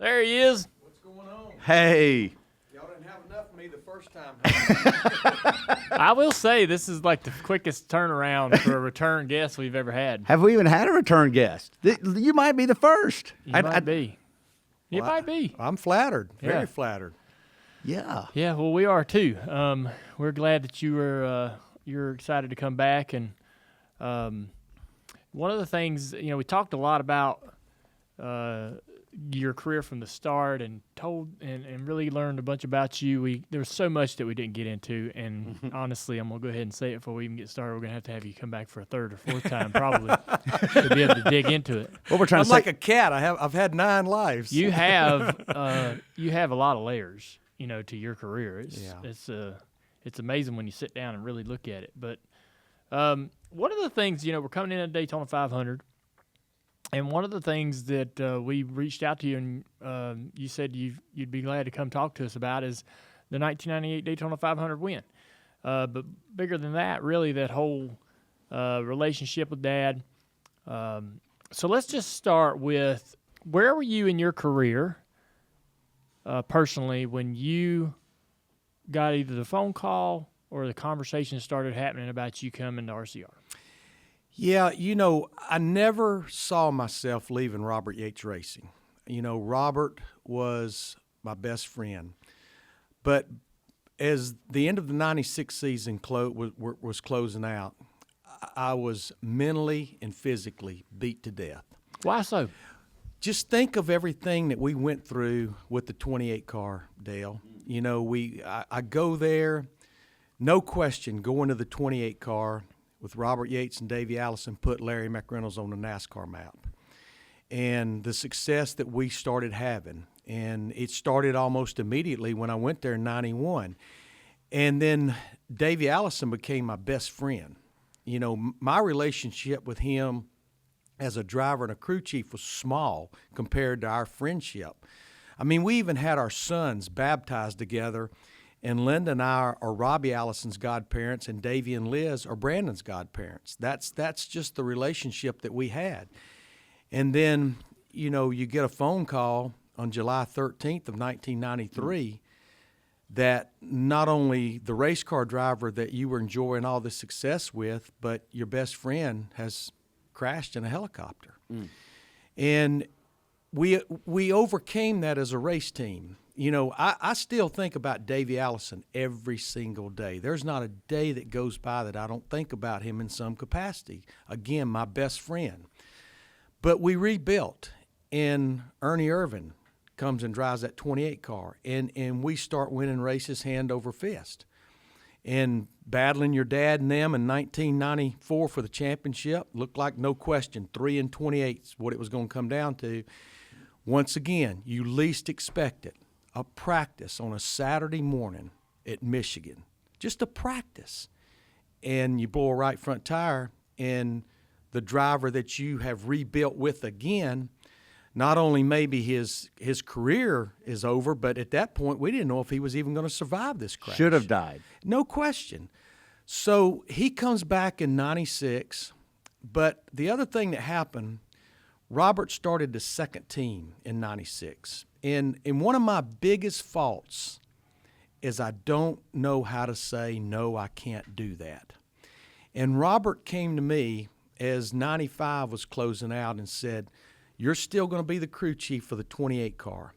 There he is. What's going on? Hey. Y'all didn't have enough of me the first time. I will say this is like the quickest turnaround for a return guest we've ever had. Have we even had a return guest? You might be the first. You might be. You might be. I'm flattered. Yeah. Very flattered. Yeah. Yeah, well, we are too. We're glad that you're excited to come back. And one of the things, we talked a lot about your career from the start and really learned a bunch about you. There was so much that we didn't get into, and honestly, I'm going to go ahead and say it before we even get started. We're going to have you come back for a third or fourth time probably to be able to dig into it. What we're trying I'm to say, like a cat. I've had 9 lives. You have a lot of layers, to your career. It's amazing when you sit down and really look at it. But one of the things, we're coming in at Daytona 500, and one of the things that we reached out to you and you said you'd be glad to come talk to us about is the 1998 Daytona 500 win. But bigger than that, really, that whole relationship with Dad. So let's just start with, where were you in your career personally when you got either the phone call or the conversation started happening about you coming to RCR? Yeah, I never saw myself leaving Robert Yates Racing. Robert was my best friend. But as the end of the 96 season was closing out, I was mentally and physically beat to death. Why so? Just think of everything that we went through with the 28 car, Dale. I go there, no question, going to the 28 car with Robert Yates and Davey Allison put Larry McReynolds on the NASCAR map. And the success that we started having, and it started almost immediately when I went there in 91. And then Davey Allison became my best friend. My relationship with him as a driver and a crew chief was small compared to our friendship. I mean, we even had our sons baptized together, and Linda and I are Robbie Allison's godparents, and Davey and Liz are Brandon's godparents. That's just the relationship that we had. And then, you get a phone call on July 13th of 1993 that not only the race car driver that you were enjoying all the success with, but your best friend has crashed in a helicopter. And we overcame that as a race team. I still think about Davey Allison every single day. There's not a day that goes by that I don't think about him in some capacity. Again, my best friend. But we rebuilt, and Ernie Irvin comes and drives that 28 car, and we start winning races hand over fist. And battling your dad and them in 1994 for the championship looked like, no question, 3 and 28 is what it was going to come down to. Once again, you least expect it. A practice on a Saturday morning at Michigan, just a practice, and you blow a right front tire, and the driver that you have rebuilt with again, not only maybe his career is over, but at that point we didn't know if he was even going to survive this crash. should have died. No question. So he comes back in 96, but the other thing that happened, Robert started the second team in 96. And one of my biggest faults is I don't know how to say, no, I can't do that. And Robert came to me as 95 was closing out and said, you're still going to be the crew chief for the 28 car,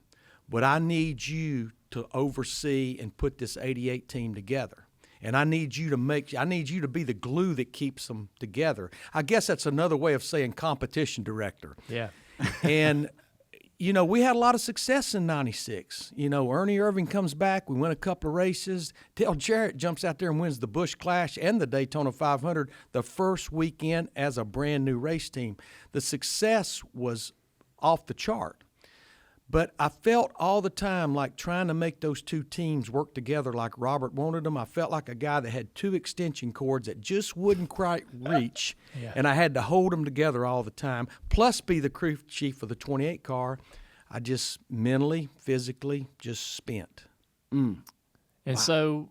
but I need you to oversee and put this 88 team together. And I need you to be the glue that keeps them together. I guess that's another way of saying competition director. Yeah. And we had a lot of success in 96. Ernie Irving comes back. We win a couple of races. Dale Jarrett jumps out there and wins the Busch Clash and the Daytona 500 the first weekend as a brand-new race team. The success was off the chart. But I felt all the time like trying to make those two teams work together like Robert wanted them. I felt like a guy that had 2 extension cords that just wouldn't quite reach, and I had to hold them together all the time, plus be the crew chief of the 28 car. I just mentally, physically just spent. And so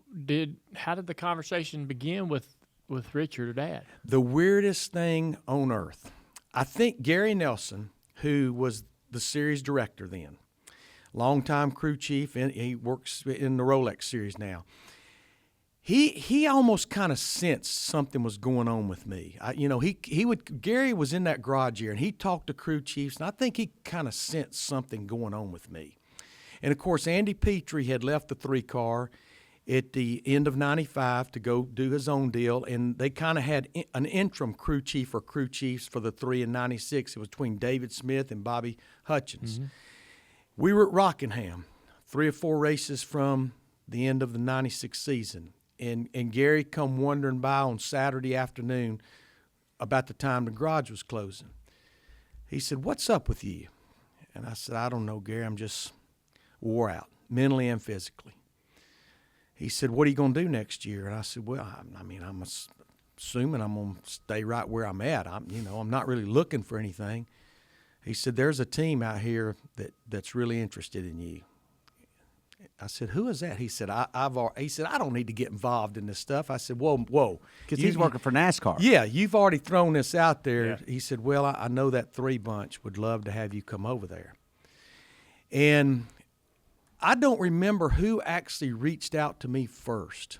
how did the conversation begin with Richard or Dad? The weirdest thing on earth. I think Gary Nelson, who was the series director then, longtime crew chief, and he works in the Rolex series now. He almost kind of sensed something was going on with me. Gary was in that garage here, and he talked to crew chiefs, and I think he kind of sensed something going on with me. And, of course, Andy Petrie had left the 3-car at the end of 95 to go do his own deal, and they kind of had an interim crew chief or crew chiefs for the 3 in 96. It was between David Smith and Bobby Hutchins. Mm-hmm. We were at Rockingham, 3 or 4 races from the end of the 96 season. And Gary come wandering by on Saturday afternoon about the time the garage was closing. He said, "What's up with you?" And I said, "I don't know, Gary. I'm just wore out, mentally and physically." He said, "What are you going to do next year?" And I said, "Well, I'm assuming I'm going to stay right where I'm at. I'm not really looking for anything." He said, "There's a team out here that's really interested in you." I said, "Who is that?" He said, he said, "I don't need to get involved in this stuff." I said, whoa. Because he's working for NASCAR. Yeah, you've already thrown this out there. Yeah. He said, "Well, I know that 3 bunch would love to have you come over there." And I don't remember who actually reached out to me first.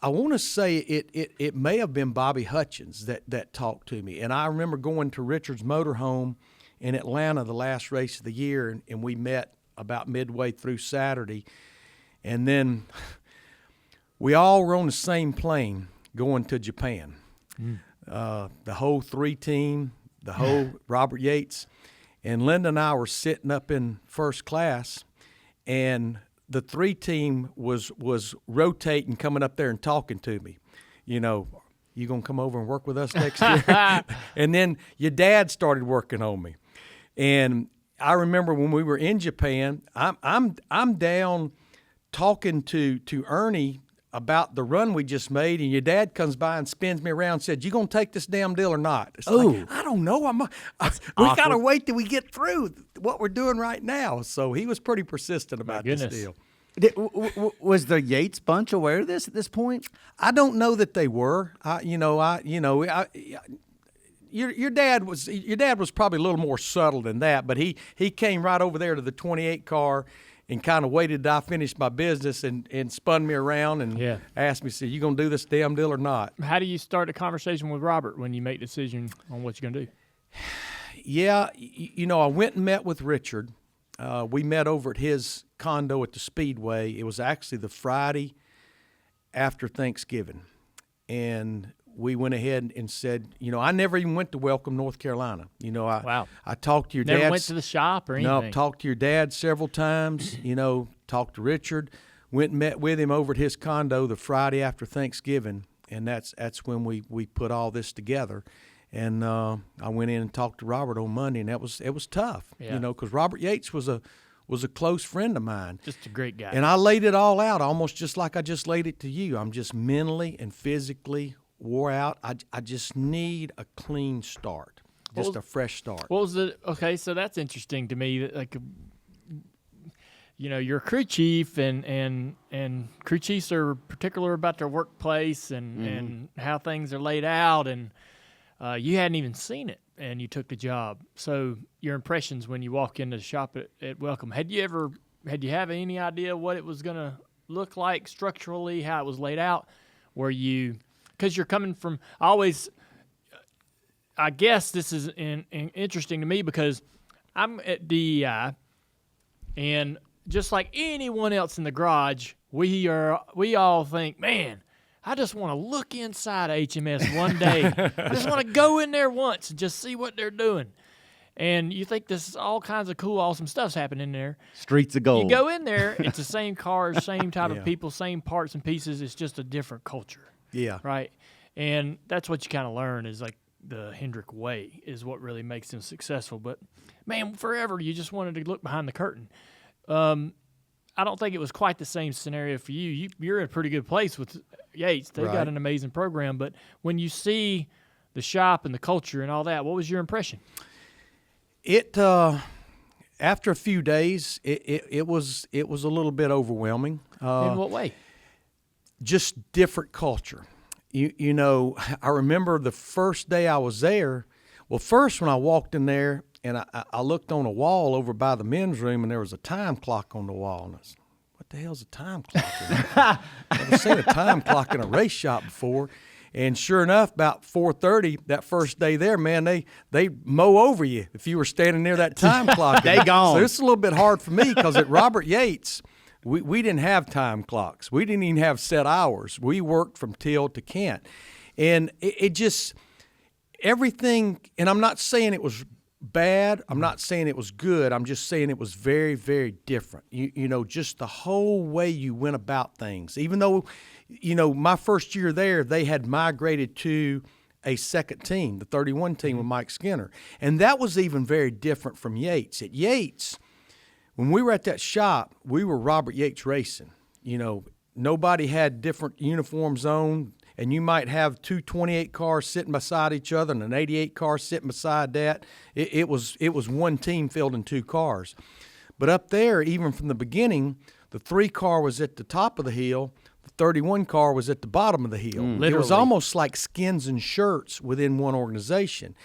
I want to say it may have been Bobby Hutchins that talked to me. And I remember going to Richard's Motorhome in Atlanta the last race of the year, and we met about midway through Saturday. And then we all were on the same plane going to Japan. The whole 3 team, the whole Robert Yates. And Linda and I were sitting up in first class, and the 3 team was rotating, coming up there and talking to me. You going to come over and work with us next year? And then your dad started working on me. And I remember when we were in Japan, I'm down talking to Ernie about the run we just made, and your dad comes by and spins me around and said, "You gonna take this damn deal or not?" It's like, I don't know. We gotta wait till we get through what we're doing right now. So he was pretty persistent about this deal. Was the Yates bunch aware of this at this point? I don't know that they were. Your dad was probably a little more subtle than that, but he came right over there to the 28 car and kind of waited till I finished my business and spun me around and asked me, said, "You gonna do this damn deal or not?" How do you start a conversation with Robert when you make a decision on what you're gonna do? Yeah, I went and met with Richard. We met over at his condo at the Speedway. It was actually the Friday after Thanksgiving, and we went ahead and said, I never even went to Welcome, North Carolina. Wow. I talked to your dad. Never went to the shop or anything? No, talked to your dad several times, talked to Richard, went and met with him over at his condo the Friday after Thanksgiving, and that's when we put all this together. And I went in and talked to Robert on Monday, and it was tough, because Robert Yates was a close friend of mine. Just a great guy. And I laid it all out almost just like I just laid it to you. I'm just mentally and physically wore out. I just need a clean start, just a fresh start. What was it? Okay, so that's interesting to me. Like, you're a crew chief, and crew chiefs are particular about their workplace and how things are laid out, and you hadn't even seen it, and you took the job. So your impressions when you walk into the shop at Welcome, had you have any idea what it was going to look like structurally, how it was laid out? Were you, because you're coming from, I guess this is interesting to me because I'm at DEI, and just like anyone else in the garage, we all think, man, I just want to look inside HMS one day. I just want to go in there once and just see what they're doing. And you think this is all kinds of cool, awesome stuff's happening there. Streets of gold. You go in there, it's the same cars, same type of people, same parts and pieces. It's just a different culture. Yeah. Right? And that's what you kind of learn is like the Hendrick way is what really makes them successful. But, man, forever you just wanted to look behind the curtain. I don't think it was quite the same scenario for you. You're in a pretty good place with Yates. They've got an amazing program. But when you see the shop and the culture and all that, what was your impression? After a few days, it was a little bit overwhelming. In what way? Just different culture. I remember the first day I was there. Well, first when I walked in there, and I looked on a wall over by the men's room, and there was a time clock on the wall. And I was, what the hell's a time clock? I've never seen a time clock in a race shop before. And sure enough, about 4:30 that first day there, man, they mow over you if you were standing near that time clock. They gone. So it's a little bit hard for me because at Robert Yates, we didn't have time clocks. We didn't even have set hours. We worked from till to Kent. And it just, everything, and I'm not saying it was bad. I'm not saying it was good. I'm just saying it was very, very different. You know, just the whole way you went about things. Even though, you know, my first year there, they had migrated to a second team, the 31 team with Mike Skinner. And that was even very different from Yates. At Yates, when we were at that shop, we were Robert Yates Racing. You know, nobody had different uniforms on, and you might have two 28 cars sitting beside each other and an 88 car sitting beside that. It was one team filled in two cars. But up there, even from the beginning, the 3 car was at the top of the hill, the 31 car was at the bottom of the hill. It was almost like skins and shirts within one organization.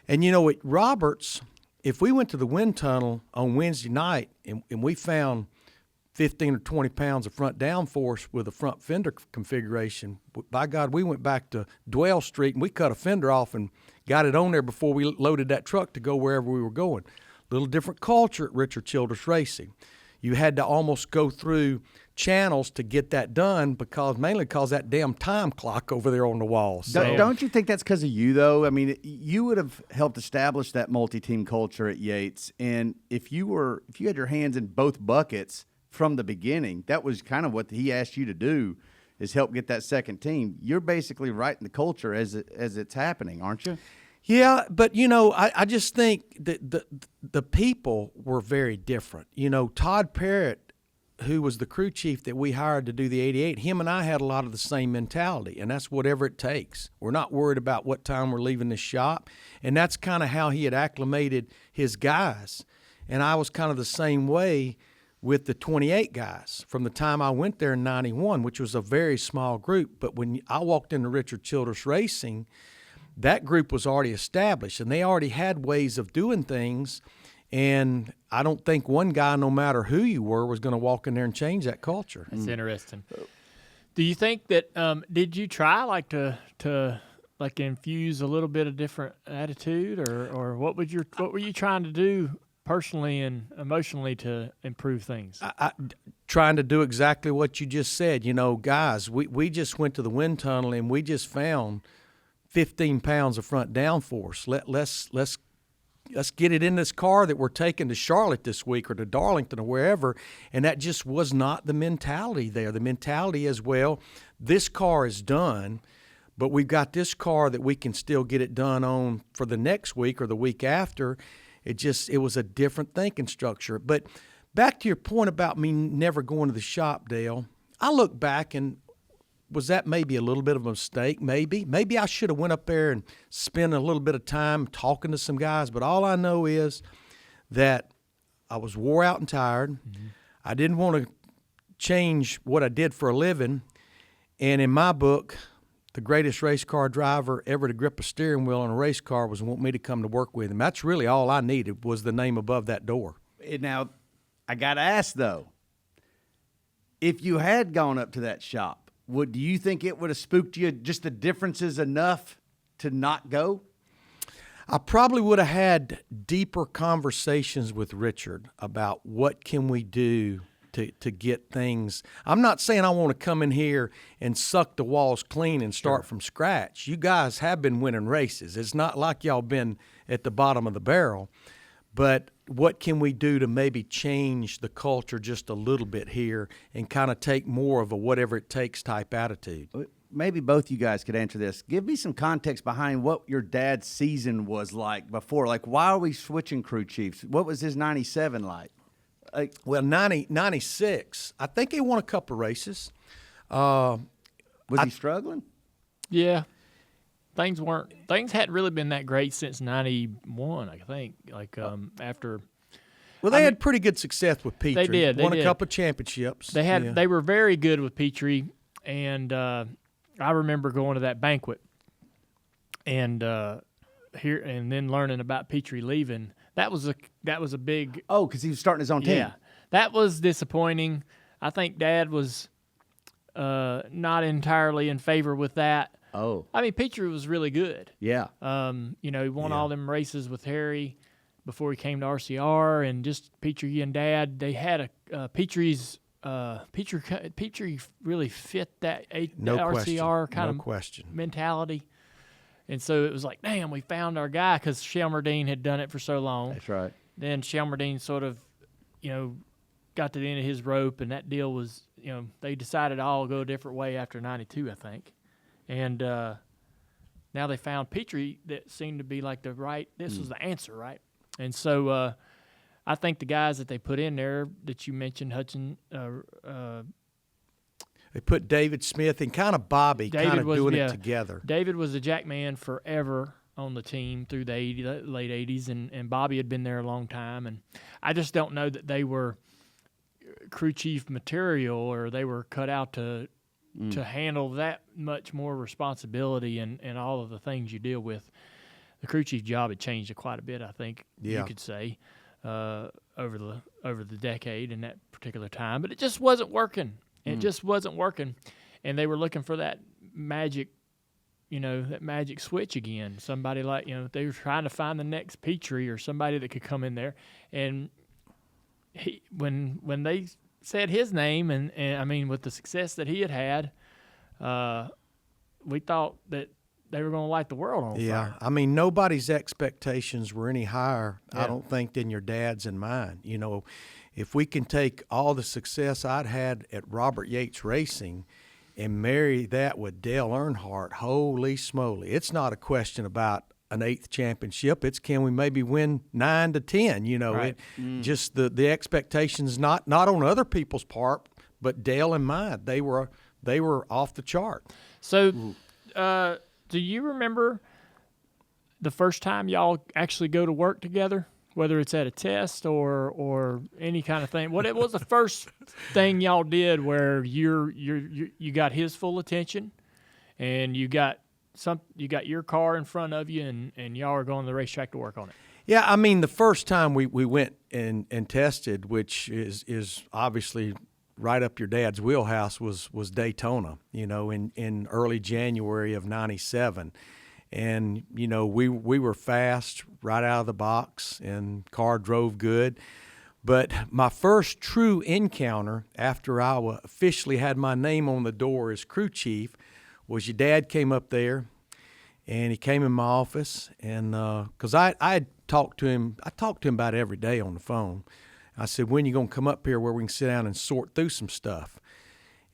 And, you know, at Roberts, if we went to the wind tunnel on Wednesday night and we found 15 or 20 pounds of front downforce with a front fender configuration, by God, we went back to Dwell Street and we cut a fender off and got it on there before we loaded that truck to go wherever we were going. Little different culture at Richard Childress Racing. You had to almost go through channels to get that done mainly because that damn time clock over there on the wall. So. Don't you think that's because of you, though? I mean, you would have helped establish that multi-team culture at Yates, and if you had your hands in both buckets from the beginning, that was kind of what he asked you to do, is help get that second team. You're basically writing the culture as it's happening, aren't you? Yeah, but, you know, I just think that the people were very different. You know, Todd Parrott, who was the crew chief that we hired to do the 88, him and I had a lot of the same mentality, and that's whatever it takes. We're not worried about what time we're leaving the shop, and that's kind of how he had acclimated his guys. And I was kind of the same way with the 28 guys from the time I went there in 91, which was a very small group. But when I walked into Richard Childress Racing, that group was already established, and they already had ways of doing things. And I don't think one guy, no matter who you were, was going to walk in there and change that culture. That's interesting. Do you think that did you try to like infuse a little bit of different attitude, or what were you trying to do personally and emotionally to improve things? I trying to do exactly what you just said. You know, guys, we just went to the wind tunnel and we just found 15 pounds of front downforce. Let's get it in this car that we're taking to Charlotte this week or to Darlington or wherever. And that just was not the mentality there. The mentality is, well, this car is done, but we've got this car that we can still get it done on for the next week or the week after. It was a different thinking structure. But back to your point about me never going to the shop, Dale, I look back and was that maybe a little bit of a mistake? Maybe I should have went up there and spent a little bit of time talking to some guys. But all I know is that I was wore out and tired. Mm-hmm. I didn't want to change what I did for a living. And in my book, the greatest race car driver ever to grip a steering wheel on a race car was want me to come to work with him. That's really all I needed was the name above that door. Now, I got to ask, though, if you had gone up to that shop, do you think it would have spooked you, just the differences enough to not go? I probably would have had deeper conversations with Richard about what can we do to get things. I'm not saying I want to come in here and suck the walls clean and start from scratch. You guys have been winning races. It's not like y'all been at the bottom of the barrel. But what can we do to maybe change the culture just a little bit here and kind of take more of a whatever it takes type attitude? Maybe both you guys could answer this. Give me some context behind what your dad's season was like before. Like, why are we switching crew chiefs? What was his 97 like? Well, 96, I think he won a couple of races. Was he struggling? Yeah. Things hadn't really been that great since 91, I think. After. Well, they had pretty good success with Petrie. They did. Won a couple of championships. They were very good with Petrie, and I remember going to that banquet and then learning about Petrie leaving. That was a big. Oh, because he was starting his own team. Yeah, that was disappointing. I think Dad was not entirely in favor with that. Oh, I mean, Petrie was really good. yeah. He won all them races with Harry before he came to RCR, and just Petrie and Dad, they had Petrie really fit that RCR kind of mentality. And so it was like, damn, we found our guy, because Shelmerdine had done it for so long. That's right. Then Shelmerdine sort of, got to the end of his rope, and that deal was, they decided to all go a different way after 92, I think. And now they found Petrie that seemed to be like this was the answer, right? And so I think the guys that they put in there that you mentioned, Hudson, they put David Smith and kind of Bobby kind of doing it together. David was a jackman forever on the team through the late 80s, and Bobby had been there a long time. And I just don't know that they were crew chief material, or they were cut out to handle that much more responsibility and all of the things you deal with. The crew chief job had changed quite a bit, I think you could say, over the decade in that particular time. But it just wasn't working. It just wasn't working. And they were looking for that magic, that magic switch again. Somebody like, they were trying to find the next Petrie or somebody that could come in there. And when they said his name, and I mean, with the success that he had, we thought that they were going to light the world on fire. Yeah, I mean, nobody's expectations were any higher, I don't think, than your dad's and mine. If we can take all the success I'd had at Robert Yates Racing and marry that with Dale Earnhardt, holy smoly, it's not a question about an 8th championship. It's, can we maybe win 9 to 10? Right. Just the expectations, not on other people's part, but Dale and mine, they were off the chart. So, do you remember the first time y'all actually go to work together, whether it's at a test or any kind of thing? What was the first thing y'all did where you got his full attention, and you got your car in front of you, and y'all are going to the racetrack to work on it? Yeah, I mean, the first time we went and tested, which is obviously right up your dad's wheelhouse, was Daytona, in early January of 97. And, we were fast right out of the box, and car drove good. But my first true encounter after I officially had my name on the door as crew chief was your dad came up there, and he came in my office, and because I had talked to him about every day on the phone. I said, when you going to come up here where we can sit down and sort through some stuff?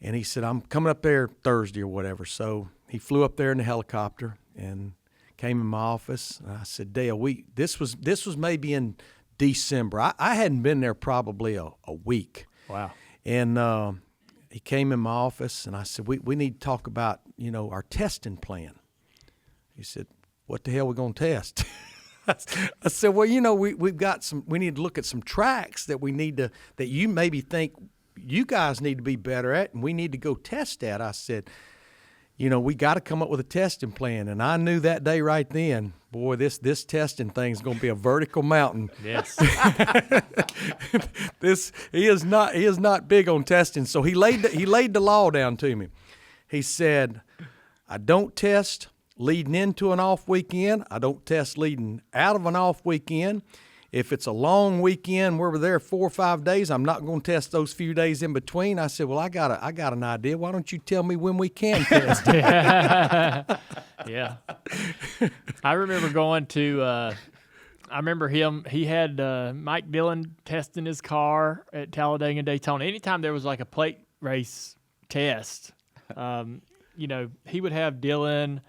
And he said, I'm coming up there Thursday or whatever. So he flew up there in the helicopter and came in my office. And I said, Dale, this was maybe in December. I hadn't been there probably a week. Wow. And he came in my office, and I said, we need to talk about, our testing plan. He said, what the hell are we going to test? I said, well, we've got we need to look at some tracks that that you maybe think you guys need to be better at, and we need to go test at. I said, we got to come up with a testing plan. And I knew that day right then, boy, this testing thing is going to be a vertical mountain. Yes. He is not big on testing. So he laid the law down to me. He said, I don't test leading into an off weekend. I don't test leading out of an off weekend. If it's a long weekend where we're there 4 or 5 days, I'm not going to test those few days in between. I said, well, I got an idea. Why don't you tell me when we can test? Yeah. I remember going to I remember he had Mike Dillon testing his car at Talladega and Daytona. Anytime there was like a plate race test, he would have Dillon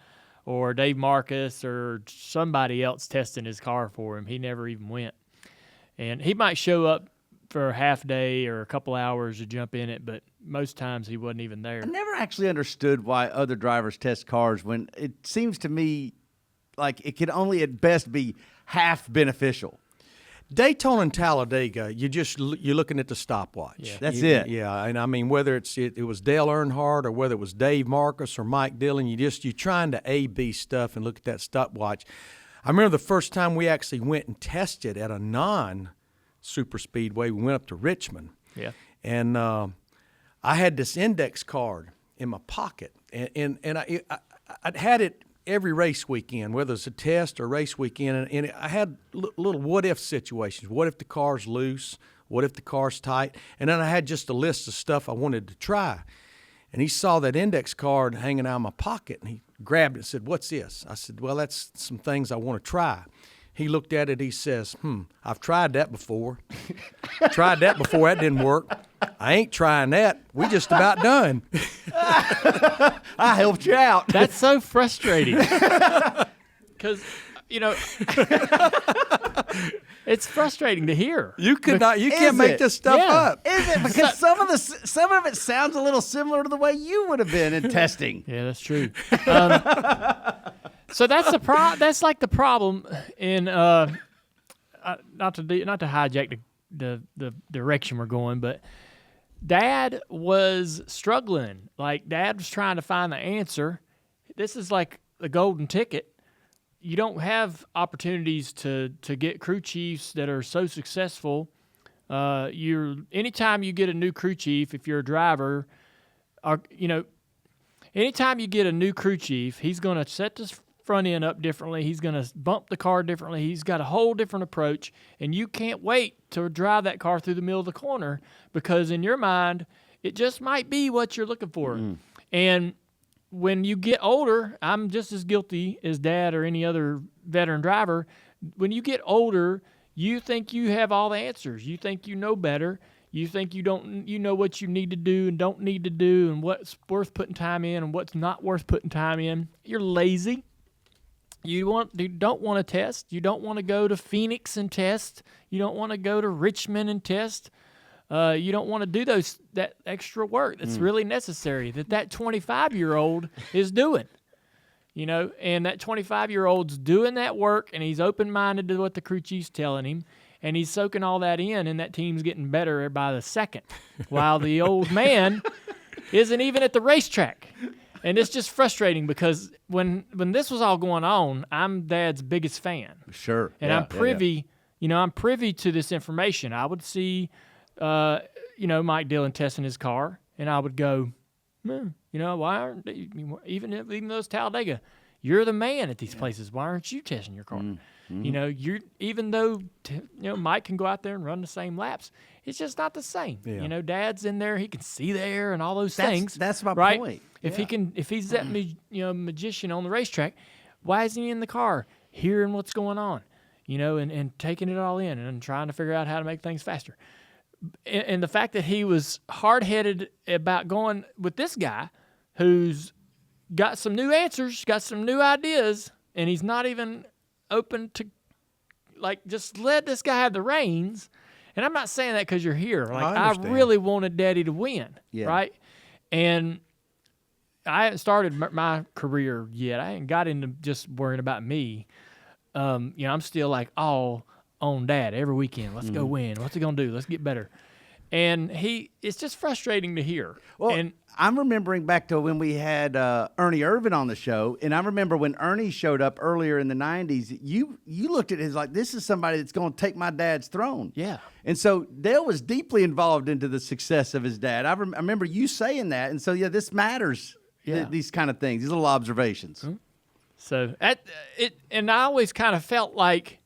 or Dave Marcus or somebody else testing his car for him. He never even went. And he might show up for a half day or a couple hours to jump in it, but most times he wasn't even there. I never actually understood why other drivers test cars when it seems to me like it could only at best be half beneficial. Daytona and Talladega, you're looking at the stopwatch. Yeah. That's it. Yeah, and I mean, whether it was Dale Earnhardt or whether it was Dave Marcus or Mike Dillon, you're trying to A/B stuff and look at that stopwatch. I remember the first time we actually went and tested at a non-super speedway. We went up to Richmond. Yeah. And I had this index card in my pocket, and I'd had it every race weekend, whether it's a test or race weekend, and I had little what-if situations. What if the car's loose? What if the car's tight? And then I had just a list of stuff I wanted to try. And he saw that index card hanging out of my pocket, and he grabbed it and said, "What's this?" I said, "Well, that's some things I want to try." He looked at it. He says, "I've tried that before. Tried that before. That didn't work. I ain't trying that. We just about done." I helped you out. That's so frustrating. Because, it's frustrating to hear. You can't make this stuff up. Is it? Because some of it sounds a little similar to the way you would have been in testing. Yeah, that's true. So that's that's like the problem in not to hijack the direction we're going, but Dad was struggling. Like, Dad was trying to find the answer. This is like the golden ticket. You don't have opportunities to get crew chiefs that are so successful. Anytime you get a new crew chief, if you're a driver, anytime you get a new crew chief, he's going to set this front end up differently. He's going to bump the car differently. He's got a whole different approach, and you can't wait to drive that car through the middle of the corner, because in your mind, it just might be what you're looking for. And when you get older, I'm just as guilty as Dad or any other veteran driver. When you get older, you think you have all the answers. You think you know better. You think you know what you need to do and don't need to do, and what's worth putting time in and what's not worth putting time in. You're lazy. You don't want to test. You don't want to go to Phoenix and test. You don't want to go to Richmond and test. You don't want to do that extra work that's really necessary that 25-year-old is doing. And that 25-year-old's doing that work, and he's open-minded to what the crew chief's telling him, and he's soaking all that in, and that team's getting better by the second, while the old man isn't even at the racetrack. And it's just frustrating, because when this was all going on, I'm Dad's biggest fan. Sure. And I'm privy, I'm privy to this information. I would see, Mike Dillon testing his car, and I would go, why aren't they, even though it's Talladega, you're the man at these places. Why aren't you testing your car? Even though Mike can go out there and run the same laps, it's just not the same. Yeah. Dad's in there, he can see there and all those things. That's my right? point. If he's that magician on the racetrack, why isn't he in the car hearing what's going on? And taking it all in and trying to figure out how to make things faster. And the fact that he was hard-headed about going with this guy who's got some new answers, got some new ideas, and he's not even open to, just let this guy have the reins. And I'm not saying that because you're here. I really wanted Daddy to win, right? And I haven't started my career yet. I ain't got into just worrying about me. I'm still all on Dad every weekend. Let's go win. What's he going to do? Let's get better. And it's just frustrating to hear. Well, and I'm remembering back to when we had Ernie Irvin on the show, and I remember when Ernie showed up earlier in the 90s, you looked at it as this is somebody that's going to take my dad's throne. Yeah. And so Dale was deeply involved into the success of his dad. I remember you saying that, and so, this matters, these kind of things, these little observations. Mm-hmm. So, and I always kind of felt like,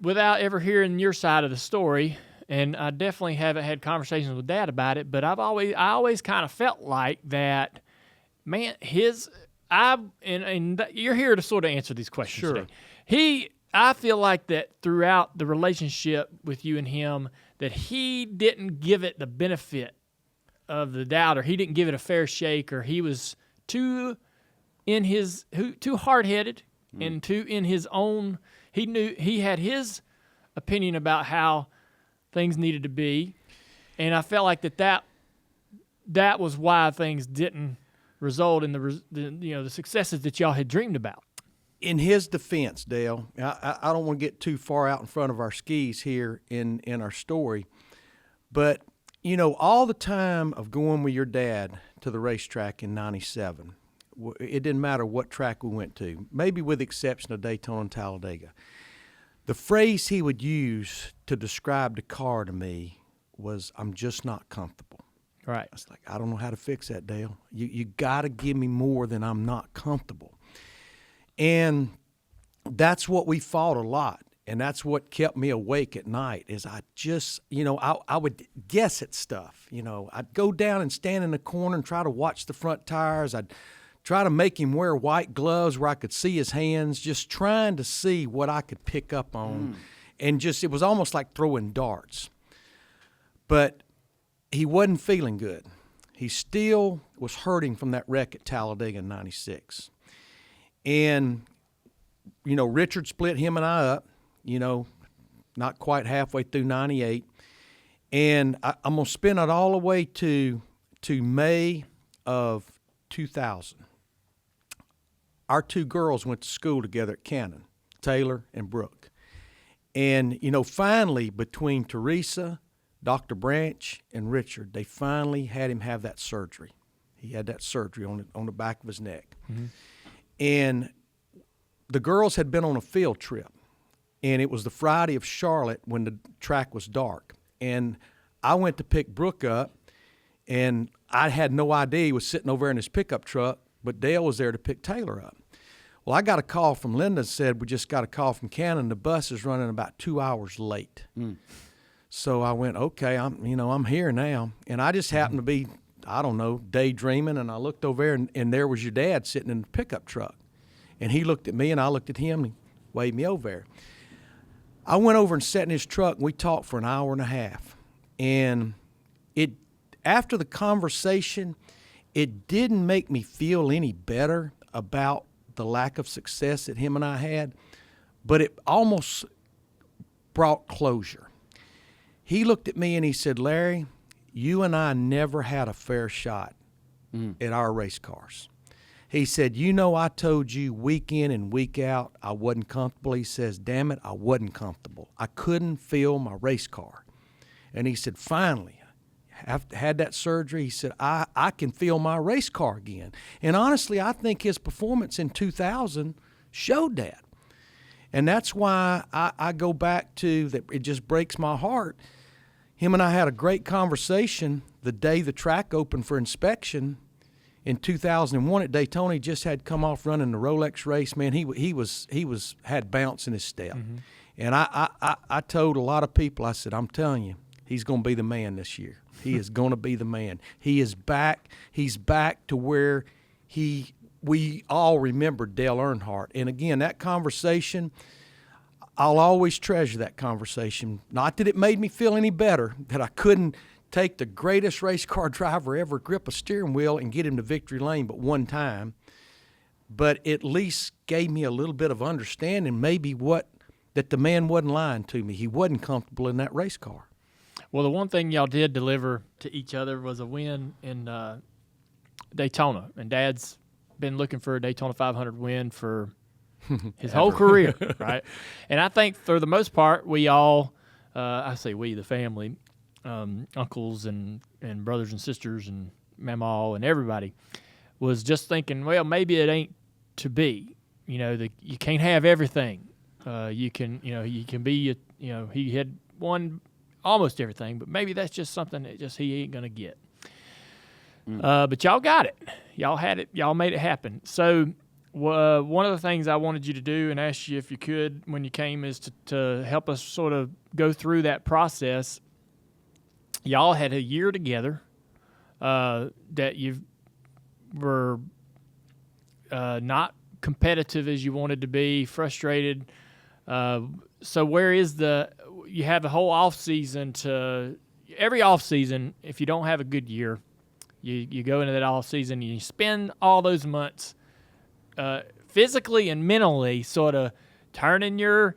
without ever hearing your side of the story, and I definitely haven't had conversations with Dad about it, but I always kind of felt like that, man, and you're here to sort of answer these questions today. I feel like that throughout the relationship with you and him, that he didn't give it the benefit of the doubt, or he didn't give it a fair shake, or he was too hard-headed and too in his own. He had his opinion about how things needed to be, and I felt like that was why things didn't result in the successes that y'all had dreamed about. In his defense, Dale, I don't want to get too far out in front of our skis here in our story, but all the time of going with your dad to the racetrack in '97, It didn't matter what track we went to, maybe with the exception of Daytona and Talladega. The phrase he would use to describe the car to me was, "I'm just not comfortable." Right. I was like, I don't know how to fix that, Dale. You got to give me more than I'm not comfortable. And that's what we fought a lot. And that's what kept me awake at night is I just, I would guess at stuff. I'd go down and stand in the corner and try to watch the front tires. I'd try to make him wear white gloves where I could see his hands, just trying to see what I could pick up on. And it was almost like throwing darts. But he wasn't feeling good. He still was hurting from that wreck at Talladega in '96. And, Richard split him and I up, not quite halfway through '98. And I'm going to spin it all the way to May of 2000. Our two girls went to school together at Cannon, Taylor and Brooke. And, finally, between Teresa, Dr. Branch, and Richard, they finally had him have that surgery. He had that surgery on the back of his neck. Mm-hmm. And the girls had been on a field trip, and it was the Friday of Charlotte when the track was dark. And I went to pick Brooke up, and I had no idea he was sitting over in his pickup truck, but Dale was there to pick Taylor up. Well, I got a call from Linda that said, "We just got a call from Cannon. The bus is running about 2 hours late." So I went, okay, I'm here now. And I just happened to be, daydreaming, and I looked over there, and there was your dad sitting in the pickup truck. And he looked at me, and I looked at him, and he waved me over there. I went over and sat in his truck, and we talked for an hour and a half. And after the conversation, it didn't make me feel any better about the lack of success that him and I had, but it almost brought closure. He looked at me and he said, "Larry, you and I never had a fair shot at our race cars." He said, I told you week in and week out I wasn't comfortable. He says, damn it, I wasn't comfortable. I couldn't feel my race car. And he said, finally, had that surgery, he said, I can feel my race car again. And honestly, I think his performance in 2000 showed that. And that's why I go back to that. It just breaks my heart. Him and I had a great conversation the day the track opened for inspection in 2001 at Daytona. He just had come off running the Rolex race. Man, he had bounce in his step. Mm-hmm. And I told a lot of people, I said, I'm telling you, he's going to be the man this year. He is going to be the man. He is back. He's back to where we all remember Dale Earnhardt. And again, that conversation, I'll always treasure that conversation. Not that it made me feel any better, that I couldn't take the greatest race car driver ever grip a steering wheel and get him to victory lane but one time, but at least gave me a little bit of understanding maybe that the man wasn't lying to me. He wasn't comfortable in that race car. Well, the one thing y'all did deliver to each other was a win in Daytona, and Dad's been looking for a Daytona 500 win for his whole career, right? And I think for the most part, we all, I say we, the family, uncles and brothers and sisters and mama and everybody, was just thinking, well, maybe it ain't to be. You can't have everything. You can be, he had won almost everything, but maybe that's just something that just he ain't gonna get. But y'all got it. Y'all had it. Y'all made it happen. So one of the things I wanted you to do and ask you if you could when you came is to help us sort of go through that process. Y'all had a year together that you were not competitive as you wanted to be, frustrated. So where is you have the whole off season every off season, if you don't have a good year, you go into that off season, you spend all those months physically and mentally sort of turning your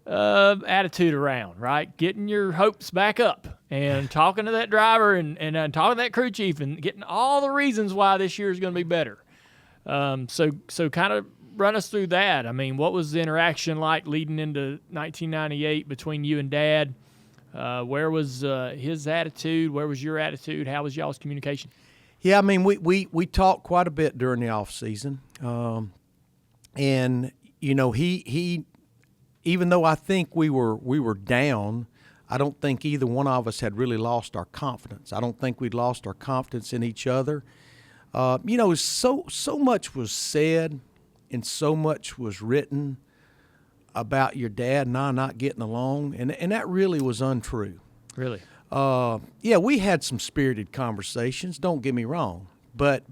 attitude around, right? Getting your hopes back up and talking to that driver and talking to that crew chief and getting all the reasons why this year is going to be better. So kind of run us through that. I mean, what was the interaction like leading into 1998 between you and Dad? Where was his attitude? Where was your attitude? How was y'all's communication? Yeah, I mean, we talked quite a bit during the off season, and you know, he even though I think we were down, I don't think either one of us had really lost our confidence. I don't think we'd lost our confidence in each other. You know, so much was said and so much was written about your dad and I not getting along, and that really was untrue. Really? Yeah, we had some spirited conversations, don't get me wrong, but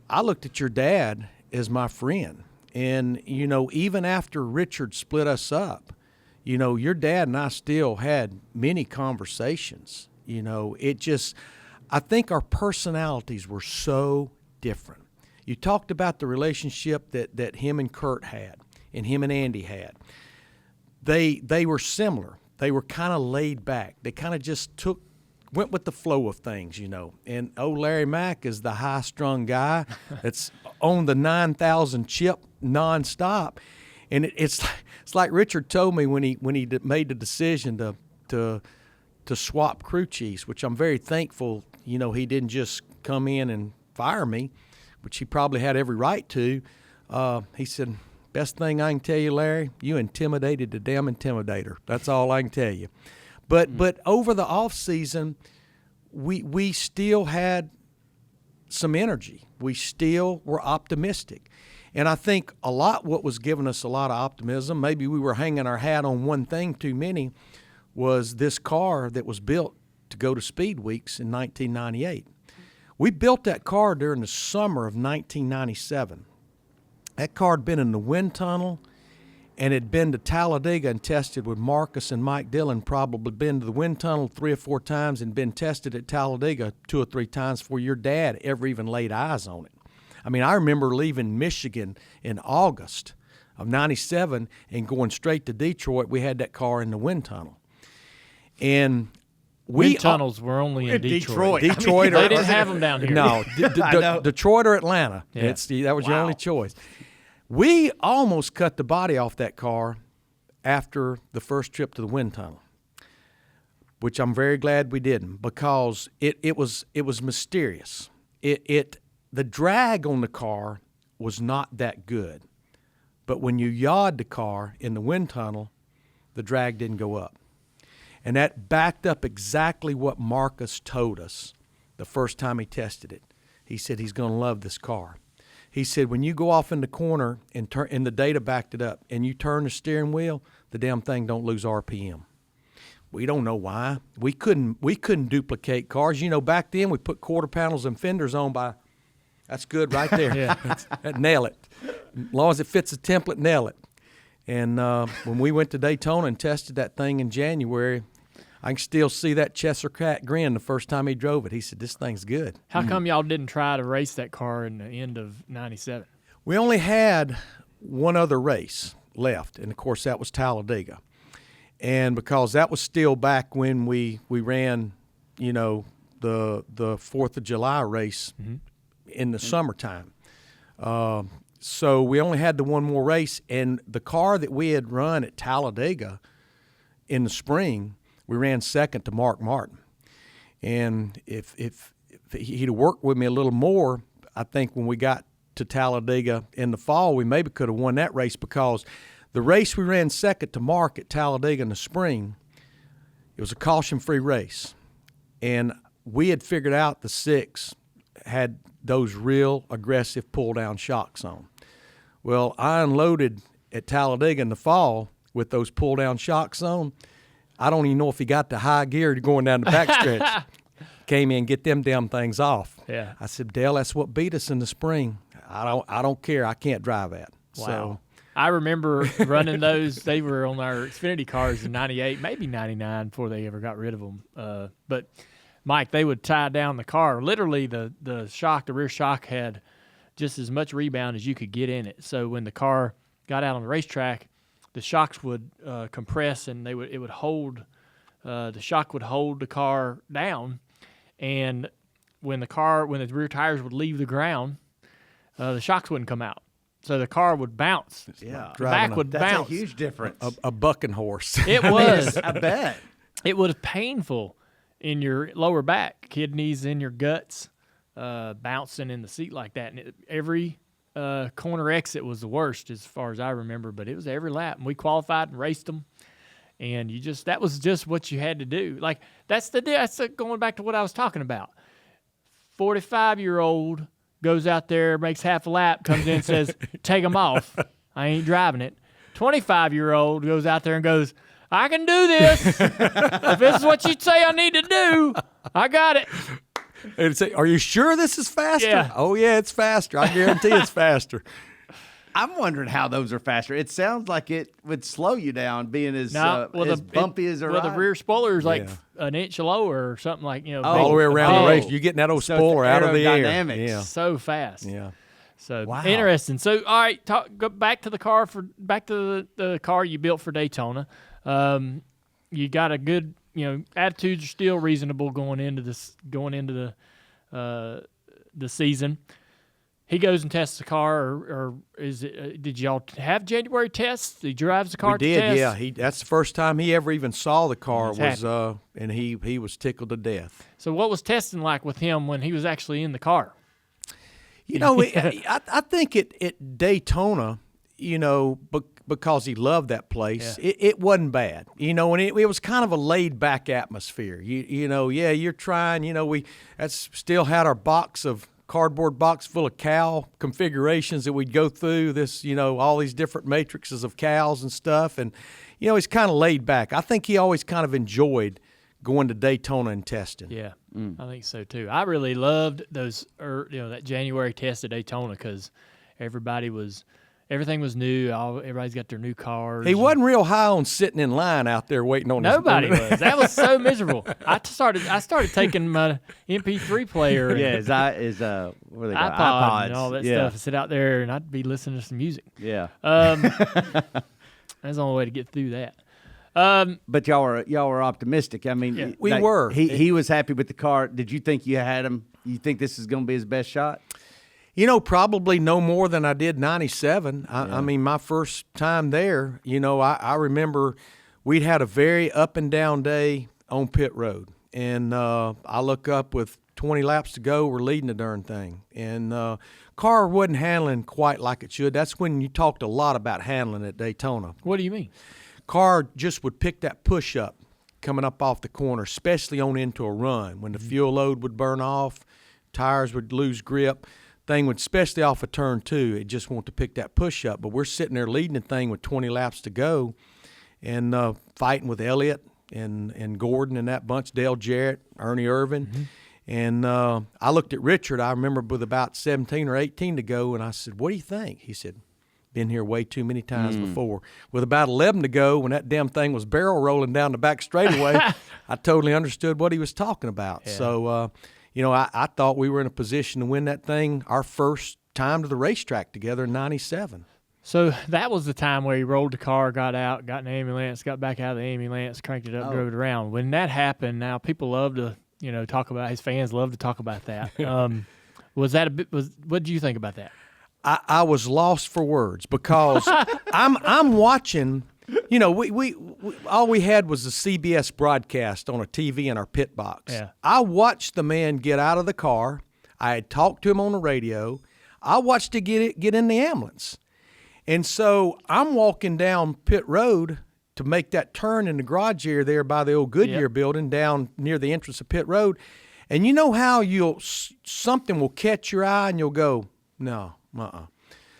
I looked at your dad as my friend. And, you know, even after Richard split us up, you know, your dad and I still had many conversations. You know, I think our personalities were so different. You talked about the relationship that him and Kurt had and him and Andy had. They were similar. They were kind of laid back. They kind of just went with the flow of things, you know. And Larry Mack is the high-strung guy that's on the 9,000 chip nonstop. And it's like Richard told me when he made the decision to swap crew chiefs, which I'm very thankful. You know, he didn't just come in and fire me, which he probably had every right to. He said, "Best thing I can tell you, Larry, you intimidated the damn intimidator. That's all I can tell you." But over the off season, we still had some energy. We still were optimistic. And I think a lot what was giving us a lot of optimism, maybe we were hanging our hat on one thing too many, was this car that was built to go to Speed Weeks in 1998. We built that car during the summer of 1997. That car had been in the wind tunnel and had been to Talladega and tested with Marcus and Mike Dillon, probably been to the wind tunnel 3 or 4 times and been tested at Talladega 2 or 3 times before your dad ever even laid eyes on it. I mean, I remember leaving Michigan in August of 97 and going straight to Detroit. We had that car in the wind tunnel. And wind tunnels were only in Detroit. Detroit, they didn't have them down here. No, Detroit or Atlanta. Yeah. That was your only choice. We almost cut the body off that car after the first trip to the wind tunnel, which I'm very glad we didn't, because it was mysterious. The drag on the car was not that good, but when you yawed the car in the wind tunnel, the drag didn't go up. And that backed up exactly what Marcus told us the first time he tested it. He said he's going to love this car. He said when you go off in the corner and the data backed it up, and you turn the steering wheel, the damn thing don't lose RPM. We don't know why. We couldn't duplicate cars. You know, back then we put quarter panels and fenders on by. That's good right there. Yeah. Nail it. As long as it fits the template, nail it. And when we went to Daytona and tested that thing in January, I can still see that Chester Cat grin the first time he drove it. He said, "This thing's good." How come y'all didn't try to race that car in the end of 97? We only had one other race left, and, of course, that was Talladega. And because that was still back when we ran, you know, the 4th of July race in the summertime. So we only had the one more race, and the car that we had run at Talladega in the spring, we ran second to Mark Martin. And if he'd worked with me a little more, I think when we got to Talladega in the fall, we maybe could have won that race, because the race we ran second to Mark at Talladega in the spring, it was a caution-free race. And we had figured out the 6 had those real aggressive pull-down shocks on. Well, I unloaded at Talladega in the fall with those pull-down shocks on. I don't even know if he got the high gear going down the backstretch. Came in, get them damn things off. Yeah. I said, "Dale, that's what beat us in the spring. I don't care. I can't drive that." Wow. So I remember running those. They were on our Xfinity cars in 98, maybe 99 before they ever got rid of them. But Mike, they would tie down the car. Literally, the rear shock had just as much rebound as you could get in it. So when the car got out on the racetrack, the shocks would compress, and it would hold. The shock would hold the car down, and when the rear tires would leave the ground, the shocks wouldn't come out. So the car would bounce. Yeah, the back would bounce. That's a huge difference. a bucking horse. It was. I bet. It was painful in your lower back, kidneys, in your guts. bouncing in the seat like that. And every corner exit was the worst as far as I remember, but it was every lap. And we qualified and raced them. And that was just what you had to do. Like, that's going back to what I was talking about. 45-year-old goes out there, makes half a lap, comes in and says, take them off. I ain't driving it. 25-year-old goes out there and goes, I can do this. If this is what you say I need to do, I got it. And say, are you sure this is faster? Yeah. Oh, yeah, it's faster. I guarantee it's faster. I'm wondering how those are faster. It sounds like it would slow you down, being as bumpy as a ride. Well, the rear spoiler is like an inch lower or something like, all the way around the race. You're getting that old spoiler out of the air. Yeah. So fast. Yeah. So interesting. So all right, go back to the car the car you built for Daytona. You got a good, attitudes are still reasonable going into the season. He goes and tests the car, or is it? Did y'all have January tests? He drives the car. We to did, test? yeah. That's the first time he ever even saw the car. He's And he was tickled to death. So what was testing like with him when he was actually in the car? I think at Daytona, because he loved that place, it wasn't bad. And it was kind of a laid back atmosphere. You're trying. We still had our cardboard box full of cow configurations that we'd go through. All these different matrices of cows and stuff, and he's kind of laid back. I think he always kind of enjoyed going to Daytona and testing. Yeah, I think so too. I really loved those, that January test at Daytona because everything was new. Everybody's got their new cars. He wasn't real high on sitting in line out there waiting on. Nobody was. That was so miserable. I started taking my MP3 player. Yeah, what are they called? iPods and all that stuff, and sit out there and I'd be listening to some music. Yeah. That's the only way to get through that. But y'all were optimistic. I mean, we were. He was happy with the car. Did you think you had him? You think this is going to be his best shot? Probably no more than I did 97. I mean, my first time there, I remember we'd had a very up and down day on pit road. And I look up with 20 laps to go, we're leading the darn thing. And car wasn't handling quite like it should. That's when you talked a lot about handling at Daytona. What do you mean? Car just would pick that push up coming up off the corner, especially on into a run. When the fuel load would burn off, tires would lose grip. Thing would, especially off of turn 2, it just wanted to pick that push up. But we're sitting there leading the thing with 20 laps to go and fighting with Elliott and Gordon and that bunch, Dale Jarrett, Ernie Irvin. Mm-hmm. And I looked at Richard, I remember, with about 17 or 18 to go, and I said, what do you think? He said, been here way too many times before. With about 11 to go, when that damn thing was barrel rolling down the back straightaway, I totally understood what he was talking about. Yeah. So, I thought we were in a position to win that thing our first time to the racetrack together in 97. So that was the time where he rolled the car, got out, got in the ambulance, got back out of the ambulance, cranked it up, drove it around. When that happened, now people love to, talk about, his fans love to talk about that. What do you think about that? I was lost for words because I'm watching. We all we had was a CBS broadcast on a TV in our pit box. Yeah. I watched the man get out of the car. I had talked to him on the radio. I watched him get in the ambulance. And so I'm walking down pit road to make that turn in the garage area there by the old Goodyear building down near the entrance of pit road. And you know how something will catch your eye and you'll go, no,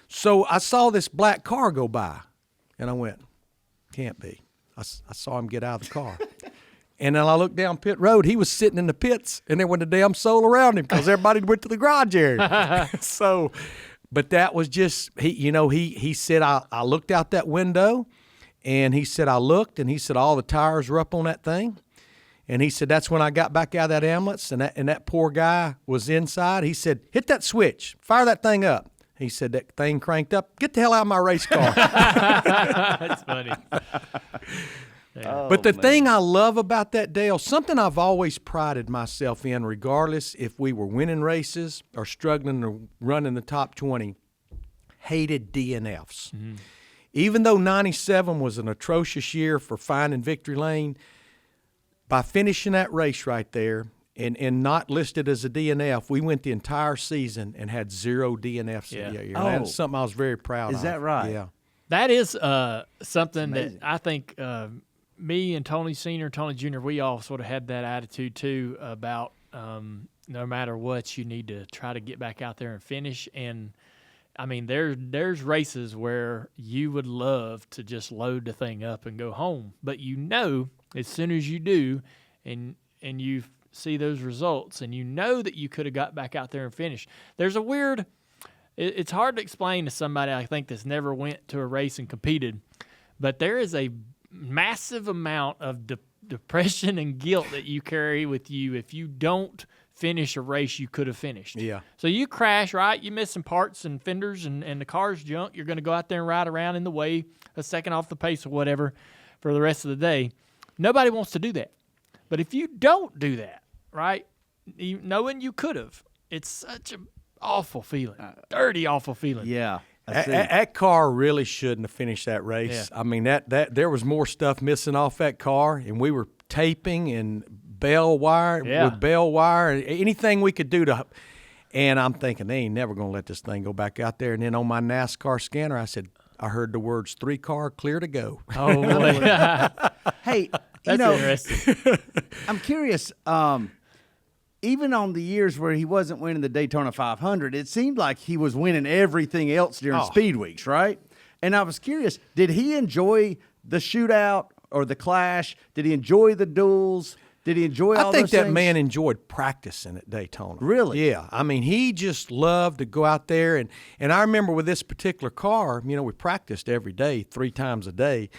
So I saw this black car go by and I went, can't be. I saw him get out of the car. And then I looked down pit road. He was sitting in the pits, and there wasn't a damn soul around him because everybody went to the garage area. But that was just, he said, I looked out that window, and he said, I looked, and he said, all the tires were up on that thing. And he said, that's when I got back out of that ambulance, and that poor guy was inside. He said, hit that switch, fire that thing up. He said, that thing cranked up. Get the hell out of my race car. That's funny. Yeah. But the thing I love about that, Dale, something I've always prided myself in, regardless if we were winning races or struggling to run in the top 20, hated DNFs. Mm-hmm. Even though 97 was an atrocious year for finding victory lane, by finishing that race right there and not listed as a DNF. We went the entire season and had 0 DNFs that year. That's something I was very proud of. Is that right? Yeah. That is something that I think me and Tony Sr., Tony Jr., we all sort of had that attitude too about no matter what, you need to try to get back out there and finish. And I mean, there's races where you would love to just load the thing up and go home, but as soon as you do, and you see those results, and that you could have got back out there and finished. There's a weird. It's hard to explain to somebody I think that's never went to a race and competed, but there is a massive amount of depression and guilt that you carry with you if you don't finish a race you could have finished. Yeah. So you crash, right? You miss some parts and fenders and the car's junk. You're going to go out there and ride around in the way, a second off the pace or whatever for the rest of the day. Nobody wants to do that. But if you don't do that, right, knowing you could have, it's such an awful feeling, dirty, awful feeling. Yeah. That car really shouldn't have finished that race. Yeah. I mean, that there was more stuff missing off that car, and we were taping and bell wire with bell wire, anything we could do to. And I'm thinking they ain't never gonna let this thing go back out there. And then on my NASCAR scanner, I heard the words 3 car clear to go. Oh, boy. Hey, that's interesting. I'm curious. Even on the years where he wasn't winning the Daytona 500, it seemed like he was winning everything else during speed weeks, right? And I was curious, did he enjoy the shootout or the clash? Did he enjoy the duels? Did he enjoy all those things? I think that man enjoyed practicing at Daytona. Really? Yeah. I mean, he just loved to go out there. And I remember with this particular car, we practiced every day, 3 times a day.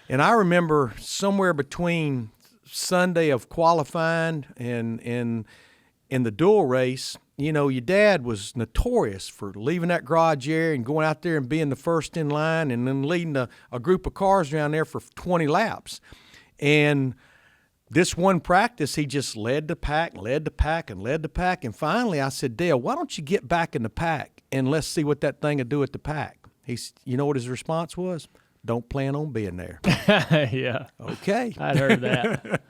And I remember somewhere between Sunday of qualifying and in the dual race, your dad was notorious for leaving that garage area and going out there and being the first in line and then leading a group of cars around there for 20 laps. And this one practice, he just led the pack. And finally I said, Dale, why don't you get back in the pack and let's see what that thing will do at the pack? You know what his response was? Don't plan on being there. Yeah. Okay. I'd heard that.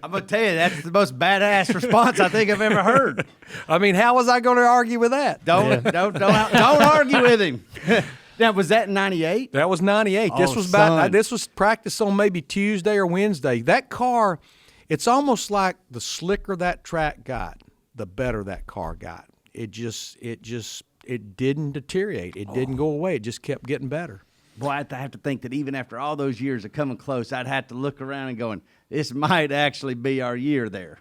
I'm going to tell you, that's the most badass response I think I've ever heard. I mean, how was I going to argue with that? Don't argue with him. Now, was that in 98? That was 98. This was practice on maybe Tuesday or Wednesday. That car, it's almost like the slicker that track got, the better that car got. It didn't deteriorate. It didn't go away. It just kept getting better. Boy, I have to think that even after all those years of coming close, I'd have to look around and going, this might actually be our year there.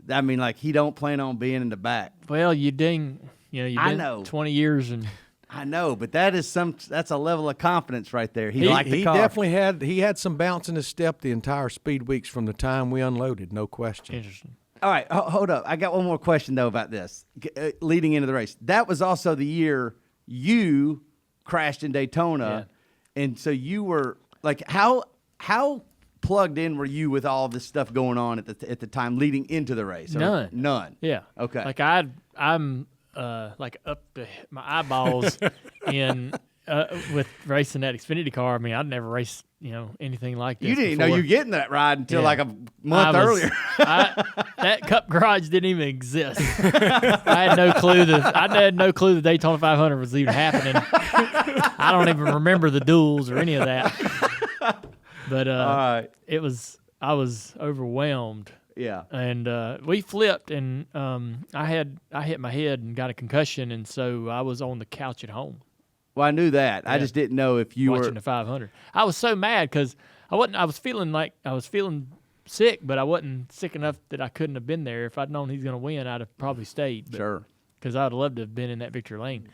I mean, like, he don't plan on being in the back. Well, you've been 20 years and I know, but that's a level of confidence right there. He liked the car. He definitely had some bounce in his step the entire speed weeks from the time we unloaded, no question. Interesting. All right, hold up. I got one more question though about this. Leading into the race, that was also the year you crashed in Daytona, and so you were like, how plugged in were you with all this stuff going on at the time leading into the race? None. Yeah. Okay. Like I'm like up to my eyeballs in with racing that Xfinity car. I mean, I'd never raced anything like this. You didn't before. know you were getting that ride until like a month earlier. That Cup garage didn't even exist. I had no clue the Daytona 500 was even happening. I don't even remember the duels or any of that. But I was overwhelmed. Yeah. And we flipped, and I hit my head and got a concussion, and so I was on the couch at home. Well, I knew that. Yeah. I just didn't know if you watching the 500. I was so mad because I was feeling sick, but I wasn't sick enough that I couldn't have been there. If I'd known he's going to win, I'd have probably stayed. Sure. Because I'd loved to have been in that victory lane.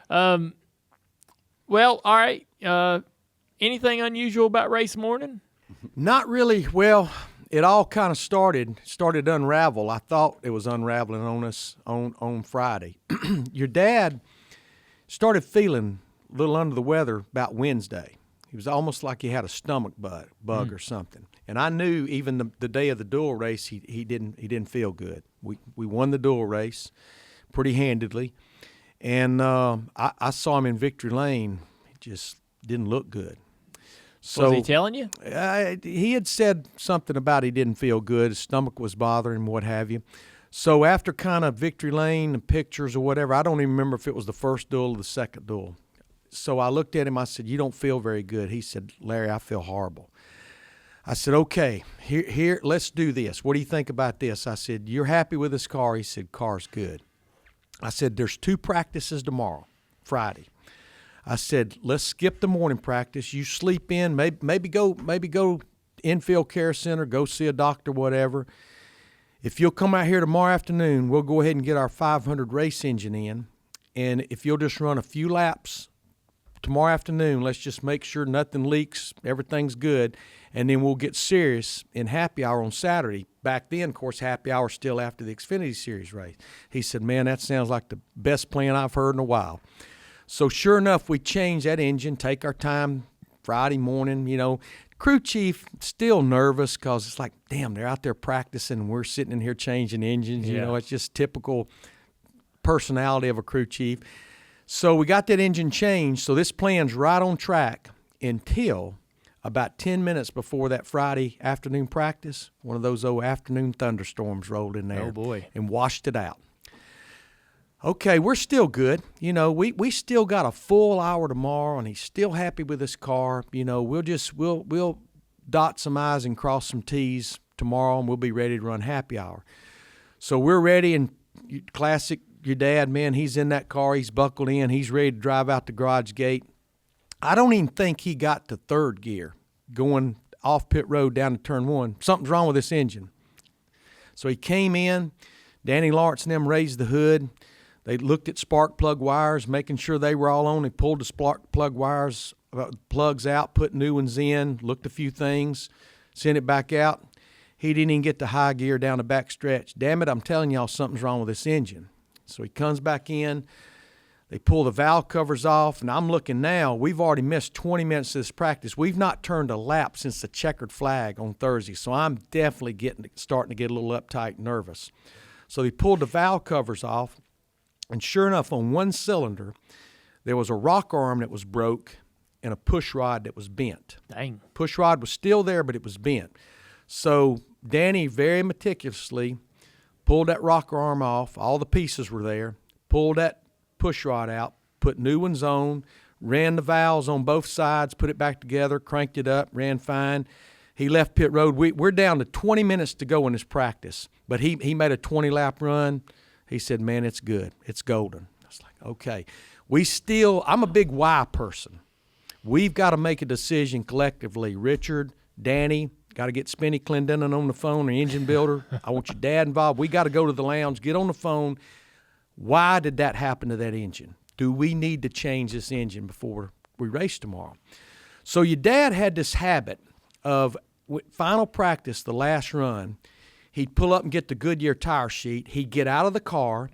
Well, all right. Anything unusual about race morning? Not really. Well, it all kind of started to unravel. I thought it was unraveling on us on Friday. Your dad started feeling a little under the weather about Wednesday. He was almost like he had a stomach bug or something. And I knew even the day of the dual race he didn't feel good. We won the dual race pretty handedly, and I saw him in victory lane. It just didn't look good. So, was he telling you? He had said something about he didn't feel good. His stomach was bothering him, what have you. So after kind of victory lane and pictures or whatever, I don't even remember if it was the first duel or the second duel. So I looked at him, I said, "You don't feel very good." He said, "Larry, I feel horrible." I said, "Okay, here, let's do this. What do you think about this?" I said, "You're happy with this car?" He said, "Car's good." I said, "There's 2 practices tomorrow, Friday." I said, "Let's skip the morning practice. You sleep in, maybe go infield care center, go see a doctor, whatever. If you'll come out here tomorrow afternoon, we'll go ahead and get our 500 race engine in. And if you'll just run a few laps tomorrow afternoon, let's just make sure nothing leaks, everything's good, and then we'll get serious in happy hour on Saturday." Back then, of course, happy hour still after the Xfinity Series race. He said, "Man, that sounds like the best plan I've heard in a while." So sure enough, we change that engine, take our time Friday morning. Crew chief still nervous because it's like, damn, they're out there practicing and we're sitting in here changing engines. It's just typical personality of a crew chief. So we got that engine changed. So this plan's right on track until about 10 minutes before that Friday afternoon practice. One of those old afternoon thunderstorms rolled in there. Oh, boy. And washed it out. Okay, we're still good. We still got a full hour tomorrow, and he's still happy with his car. We'll dot some I's and cross some T's tomorrow, and we'll be ready to run happy hour. So we're ready, and Classic, your dad, man, he's in that car. He's buckled in. He's ready to drive out the garage gate. I don't even think he got to third gear going off pit road down to turn 1. Something's wrong with this engine. So he came in. Danny Lawrence and them raised the hood. They looked at spark plug wires, making sure they were all on. They pulled the spark plug wires, plugs out, put new ones in, looked a few things, sent it back out. He didn't even get the high gear down the back stretch. Damn it, I'm telling y'all something's wrong with this engine. So he comes back in. They pull the valve covers off, and I'm looking now. We've already missed 20 minutes of this practice. We've not turned a lap since the checkered flag on Thursday, so I'm definitely starting to get a little uptight, nervous. So they pulled the valve covers off. And sure enough, on one cylinder, there was a rock arm that was broke and a push rod that was bent. Dang. Push rod was still there, but it was bent. So Danny very meticulously pulled that rock arm off. All the pieces were there. Pulled that push rod out, put new ones on, ran the valves on both sides, put it back together, cranked it up, ran fine. He left pit road. We're down to 20 minutes to go in this practice, but he made a 20-lap run. He said, "Man, it's good. It's golden." I was like, okay. I'm a big why person. We've got to make a decision collectively. Richard, Danny, got to get Spenny Clendenin on the phone, or engine builder. I want your dad involved. We got to go to the lounge, get on the phone. Why did that happen to that engine? Do we need to change this engine before we race tomorrow? So your dad had this habit of final practice, the last run, he'd pull up and get the Goodyear tire sheet. He'd get out of the car.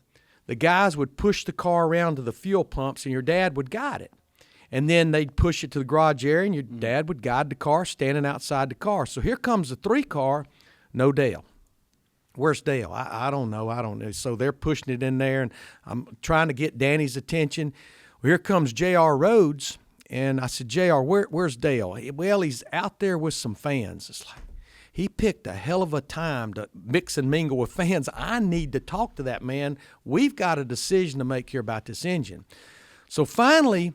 The guys would push the car around to the fuel pumps, and your dad would guide it. And then they'd push it to the garage area, and your dad would guide the car standing outside the car. So here comes the 3 car, no Dale. Where's Dale? I don't know. So they're pushing it in there, and I'm trying to get Danny's attention. Well, here comes J.R. Rhodes, and I said, "J.R., where's Dale?" Well, he's out there with some fans. It's like, he picked a hell of a time to mix and mingle with fans. I need to talk to that man. We've got a decision to make here about this engine. So finally,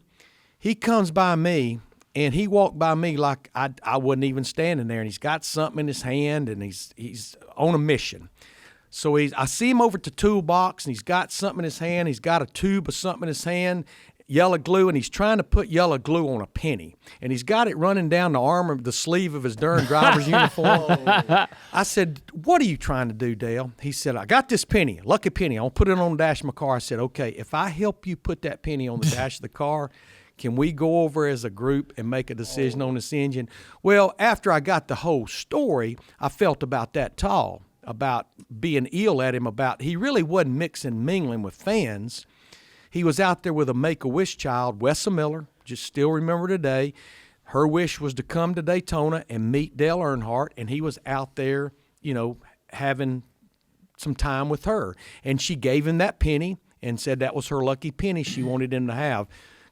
he comes by me, and he walked by me like I wasn't even standing there, and he's got something in his hand, and he's on a mission. So I see him over at the toolbox, and he's got something in his hand. He's got a tube of something in his hand, yellow glue, and he's trying to put yellow glue on a penny. And he's got it running down the arm of the sleeve of his darn driver's uniform. I said, "What are you trying to do, Dale?" He said, "I got this penny, lucky penny. I'll put it on the dash of my car." I said, "Okay, if I help you put that penny on the dash of the car, can we go over as a group and make a decision on this engine?" Well, after I got the whole story, I felt about that tall, about being ill at him, about he really wasn't mixing, mingling with fans. He was out there with a Make-A-Wish child, Wessa Miller, just still remember today. Her wish was to come to Daytona and meet Dale Earnhardt, and he was out there, having some time with her. And she gave him that penny and said that was her lucky penny she wanted him to have.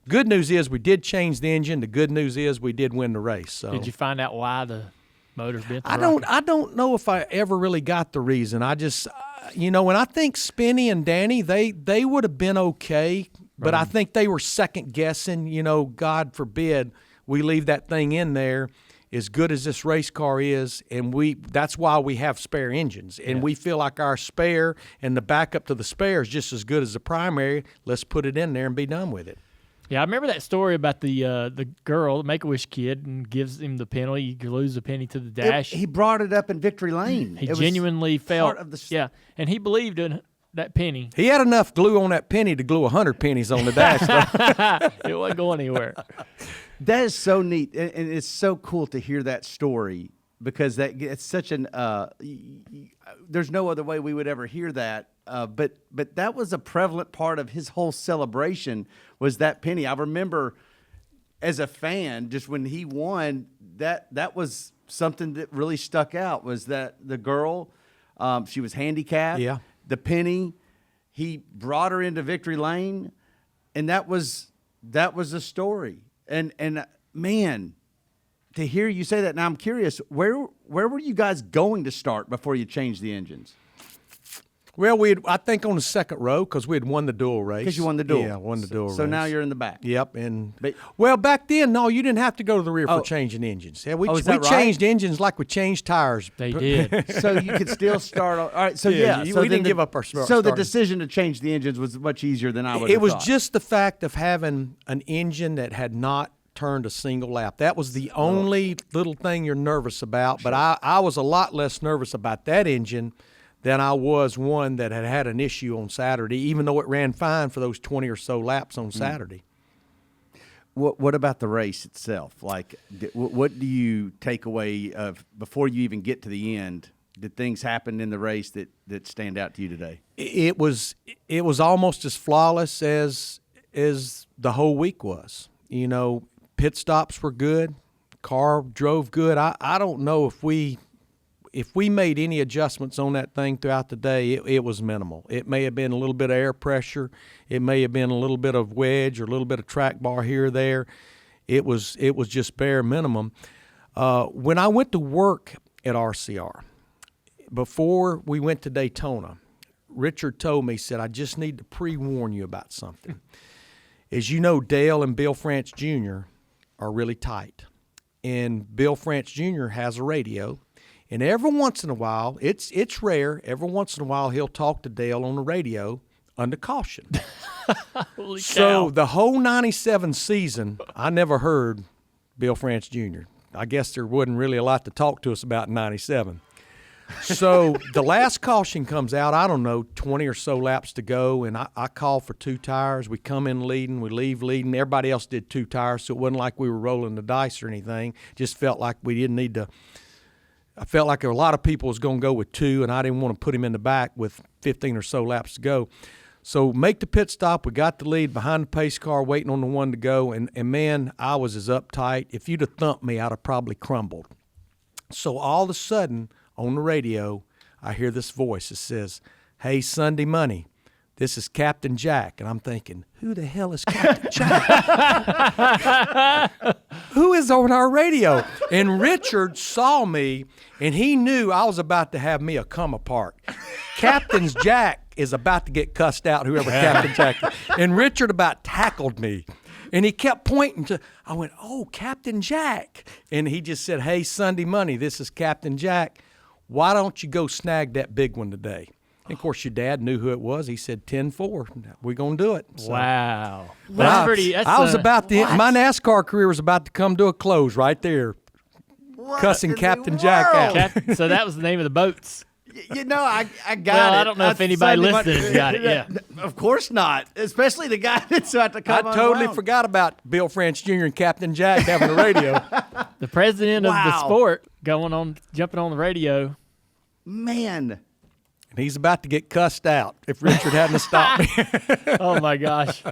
Good news is we did change the engine. The good news is we did win the race. So did you find out why the Motors bent. I don't know if I ever really got the reason. I just, when I think Spinny and Danny, they would have been okay, but I think they were second guessing. God forbid we leave that thing in there. As good as this race car is, and that's why we have spare engines. And we feel like our spare and the backup to the spare is just as good as the primary. Let's put it in there and be done with it. Yeah, I remember that story about the girl, the Make-A-Wish kid, and gives him the penalty. You lose the penny to the dash. He brought it up in victory lane. He genuinely felt, and he believed in that penny. He had enough glue on that penny to glue 100 pennies on the dash, though. It wasn't going anywhere. That is so neat, and it's so cool to hear that story because it's such an. There's no other way we would ever hear that, but that was a prevalent part of his whole celebration was that penny. I remember as a fan, just when he won, that was something that really stuck out. Was that the girl? She was handicapped. Yeah. The penny, he brought her into victory lane, and that was the story. And man, to hear you say that, now I'm curious, where were you guys going to start before you changed the engines? Well, I think on the second row because we had won the dual race. Because you won the dual. Yeah, won the dual race. So now you're in the back. Yep. Well, back then, no, you didn't have to go to the rear for changing engines. Yeah, we changed engines like we changed tires. They did. So you could still start. All right. So so we didn't give up our start. So the decision to change the engines was much easier than I would have thought. It was just the fact of having an engine that had not turned a single lap. That was the only little thing you're nervous about. Sure. But I was a lot less nervous about that engine than I was one that had an issue on Saturday, even though it ran fine for those 20 or so laps on Saturday. What about the race itself? Like, what do you take away of before you even get to the end? Did things happen in the race that stand out to you today? It was almost as flawless as the whole week was. Pit stops were good, car drove good. I don't know if we made any adjustments on that thing throughout the day, it was minimal. It may have been a little bit of air pressure. It may have been a little bit of wedge or a little bit of track bar here or there. It was just bare minimum. When I went to work at RCR, before we went to Daytona, Richard told me, he said, I just need to pre-warn you about something. As you know, Dale and Bill France Jr. are really tight. And Bill France Jr. has a radio. And every once in a while, it's rare, every once in a while he'll talk to Dale on the radio under caution. Holy so cow. the whole 97 season, I never heard Bill France Jr. I guess there wasn't really a lot to talk to us about in 97. So the last caution comes out, I don't know, 20 or so laps to go, and I call for 2 tires. We come in leading, we leave leading. Everybody else did 2 tires, so it wasn't like we were rolling the dice or anything. Just felt like we didn't need to. I felt like a lot of people was going to go with 2, and I didn't want to put him in the back with 15 or so laps to go. So make the pit stop. We got the lead behind the pace car, waiting on the one to go. And man, I was as uptight. If you'd have thumped me, I'd have probably crumbled. So all of a sudden, on the radio, I hear this voice that says, "Hey, Sunday Money, this is Captain Jack." And I'm thinking, who the hell is Captain Jack? Who is on our radio? And Richard saw me, and he knew I was about to have me a come apart. Captain Jack is about to get cussed out, whoever Captain Jack is. And Richard about tackled me. And he kept pointing to, I went, "Oh, Captain Jack." And he just said, "Hey, Sunday Money, this is Captain Jack. Why don't you go snag that big one today?" And of course, your dad knew who it was. He said 10-4. We're going to do it. So, wow. That's pretty. I was about to, my NASCAR career was about to come to a close right there. Cussing Captain Jack out. So that was the name of the boats. I got it. I don't know if anybody listening has got it. Yeah. Of course not. Especially the guy that's about to come I totally forgot about Bill France Jr. and Captain Jack having a radio. The president of the sport jumping on the radio. Man. And he's about to get cussed out if Richard hadn't stopped me. Oh, my gosh.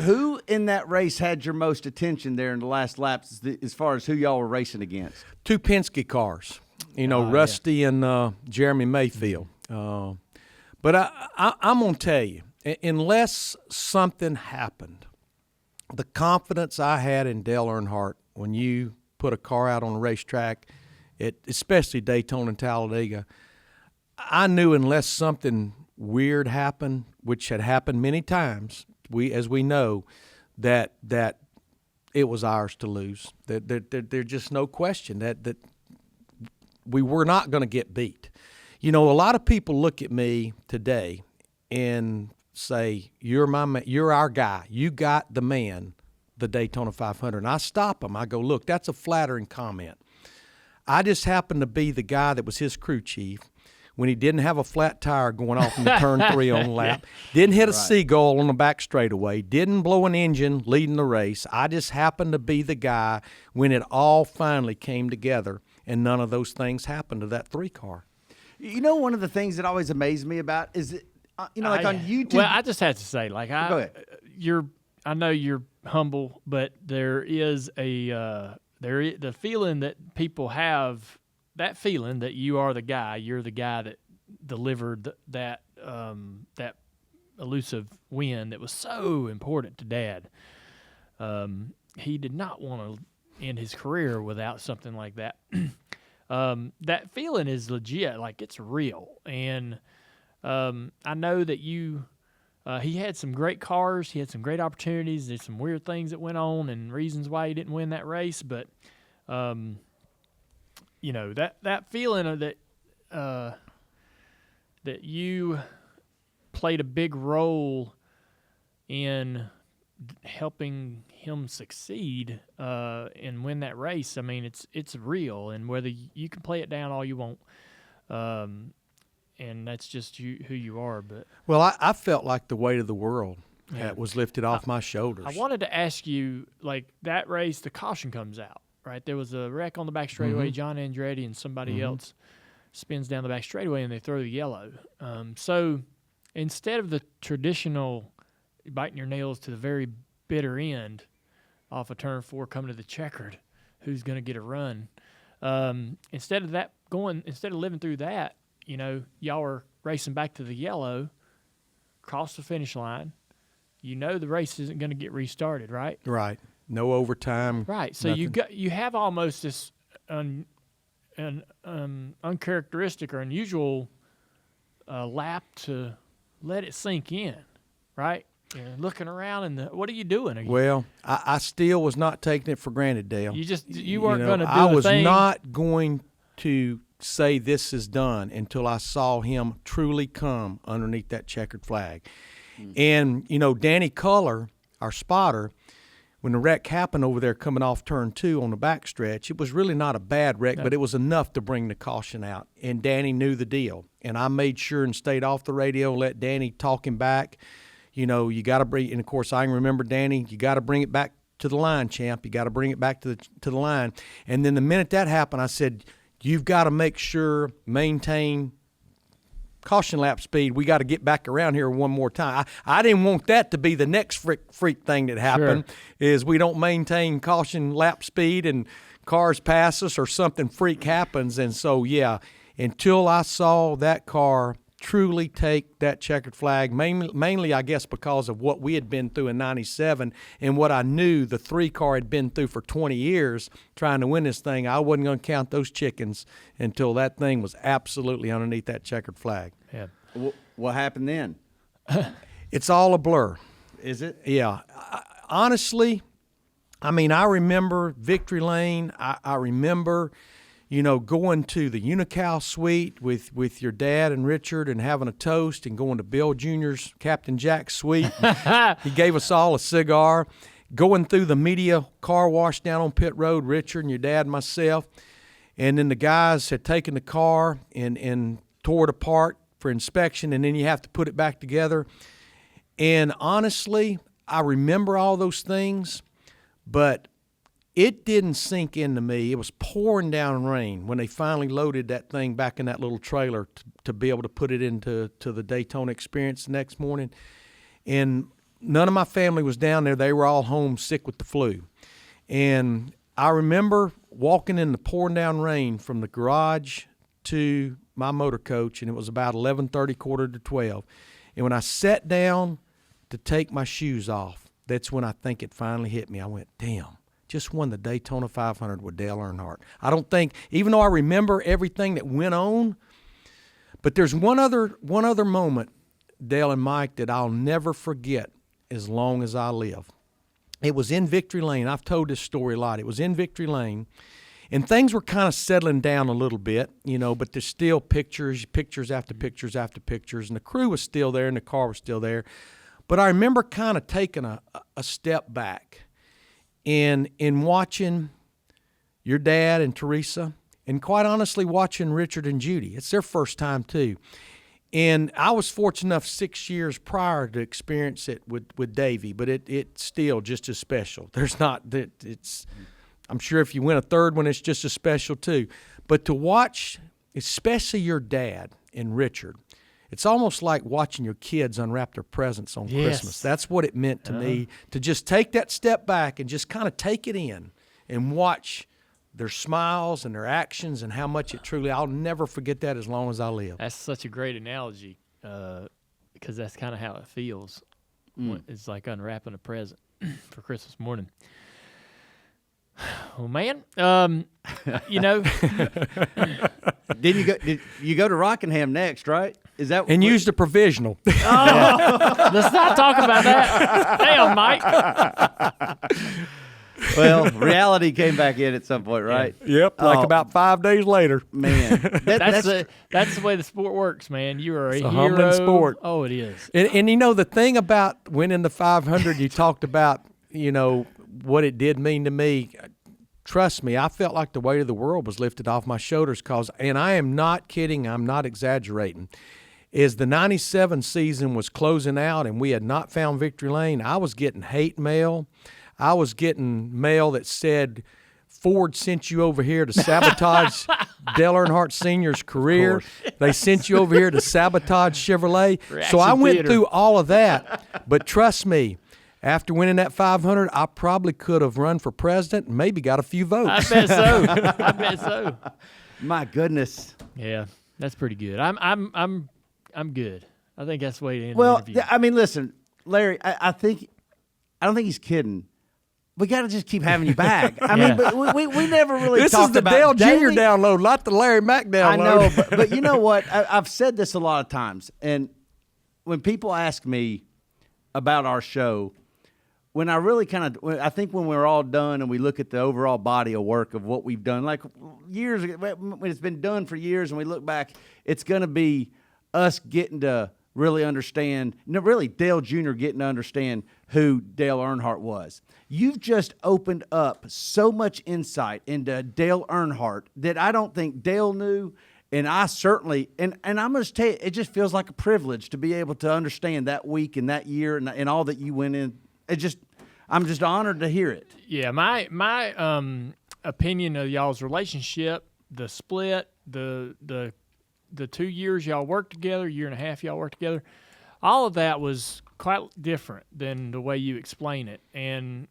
Who in that race had your most attention there in the last laps as far as who y'all were racing against? 2 Penske cars, Rusty and Jeremy Mayfield. But I'm going to tell you, unless something happened, the confidence I had in Dale Earnhardt when you put a car out on the racetrack especially Daytona and Talladega, I knew unless something weird happened, which had happened many times, as we know, that it was ours to lose. There's just no question that we were not going to get beat. A lot of people look at me today and say, you're our guy. You got the man, the Daytona 500. And I stop them. I go, look, that's a flattering comment. I just happened to be the guy that was his crew chief when he didn't have a flat tire going off in the turn 3 on the lap, didn't hit a seagull on the back straightaway, didn't blow an engine leading the race. I just happened to be the guy when it all finally came together, and none of those things happened to that 3 car. One of the things that always amazed me about is that, on YouTube. Well, I just had to say, like, Go ahead. I know you're humble, but there is the feeling that people have, that feeling that you are the guy. You're the guy that delivered that elusive win that was so important to Dad. He did not want to end his career without something like that. That feeling is legit, like it's real. And I know that he had some great cars, he had some great opportunities, there's some weird things that went on and reasons why he didn't win that race, but that feeling of that you played a big role in helping him succeed and win that race. I mean, it's real, and whether you can play it down all you want, and that's just who you are. But I felt like the weight of the world was lifted off my shoulders. I wanted to ask you, like, that race, the caution comes out, right? There was a wreck on the back straightaway. John Andretti and somebody else spins down the back straightaway, and they throw the yellow. So instead of the traditional biting your nails to the very bitter end off of turn 4 coming to the checkered, who's going to get a run, instead of living through that, y'all are racing back to the yellow, cross the finish line. The race isn't going to get restarted, right? Right. No overtime. Right. So nothing. you have almost this uncharacteristic or unusual lap to let it sink in, right? Looking around and what are you doing? Well, I still was not taking it for granted, Dale. You weren't going to do I the was thing. not going to say this is done until I saw him truly come underneath that checkered flag. And, Danny Culler, our spotter, when the wreck happened over there coming off turn 2 on the backstretch, it was really not a bad wreck, but it was enough to bring the caution out. And Danny knew the deal. And I made sure and stayed off the radio, let Danny talk him back. You got to bring – and, of course, I can remember, Danny, you got to bring it back to the line, champ. You got to bring it back to the line. And then the minute that happened, I said, you've got to make sure, maintain caution lap speed. We got to get back around here one more time. I didn't want that to be the next freak thing that happened, is we don't maintain caution lap speed and cars pass us or something freak happens. And so, until I saw that car truly take that checkered flag, mainly I guess because of what we had been through in 97 and what I knew the 3 car had been through for 20 years trying to win this thing, I wasn't going to count those chickens until that thing was absolutely underneath that checkered flag. Yeah. What happened then? It's all a blur. Is it? Yeah. Honestly, I remember Victory Lane. I remember going to the Unical suite with your dad and Richard and having a toast and going to Bill Jr.'s Captain Jack's suite. He gave us all a cigar. Going through the media car wash down on pit road, Richard and your dad and myself. And then the guys had taken the car and tore it apart for inspection, and then you have to put it back together. And honestly, I remember all those things, but it didn't sink into me. It was pouring down rain when they finally loaded that thing back in that little trailer to be able to put it into the Daytona experience the next morning. And none of my family was down there. They were all home sick with the flu. And I remember walking in the pouring down rain from the garage to my motor coach, and it was about 11:30, quarter to 12. And when I sat down to take my shoes off, that's when I think it finally hit me. I went, damn. just won the Daytona 500 with Dale Earnhardt. I don't think, even though I remember everything that went on, but there's one other moment, Dale and Mike, that I'll never forget as long as I live. It was in Victory Lane. I've told this story a lot. It was in Victory Lane, and things were kind of settling down a little bit, but there's still pictures after pictures after pictures, and the crew was still there and the car was still there. But I remember kind of taking a step back and in watching your dad and Teresa, and quite honestly watching Richard and Judy. It's their first time too. And I was fortunate enough 6 years prior to experience it with Davey, but it's still just as special. I'm sure if you win a third one, it's just as special too. But to watch, especially your dad and Richard, it's almost like watching your kids unwrap their presents on Christmas. That's what it meant to me, to just take that step back and just kind of take it in and watch their smiles and their actions and how much it truly, I'll never forget that as long as I live. That's such a great analogy because that's kind of how it feels. It's like unwrapping a present for Christmas morning. Oh, man. Did you go to Rockingham next, right? Is that and use the provisional? Let's not talk about that. Damn, Mike. Well, reality came back in at some point, right? Yep, about 5 days later. Man, that's the way the sport works, man. You are a hero. Humbling sport. Oh, it is. And the thing about winning the 500, you talked about, what it did mean to me. Trust me, I felt like the weight of the world was lifted off my shoulders and I am not kidding, I'm not exaggerating. As the 97 season was closing out and we had not found Victory Lane, I was getting hate mail. I was getting mail that said, Ford sent you over here to sabotage Dale Earnhardt Sr.'s career. They sent you over here to sabotage Chevrolet. So I went through all of that. But trust me, after winning that 500, I probably could have run for president and maybe got a few votes. I bet so. My goodness. Yeah, that's pretty good. I'm good. I think that's the way to end the interview. Well, I mean, listen, Larry, I don't think he's kidding. We got to just keep having you back. I mean, but we never really talked about This is the Dale Jr. download, not the Larry Mack download. I know, but you know what? I've said this a lot of times, and when people ask me about our show, when I really I think when we're all done and we look at the overall body of work of what we've done, like years ago, when it's been done for years, and we look back, it's going to be us getting to really understand, Dale Jr. getting to understand who Dale Earnhardt was. You've just opened up so much insight into Dale Earnhardt that I don't think Dale knew, and I certainly, and I'm going to tell you, it just feels like a privilege to be able to understand that week and that year and all that you went in. I'm just honored to hear it. Yeah, my opinion of y'all's relationship, the split, the 2 years y'all worked together, year and a half y'all worked together, all of that was quite different than the way you explain it. And,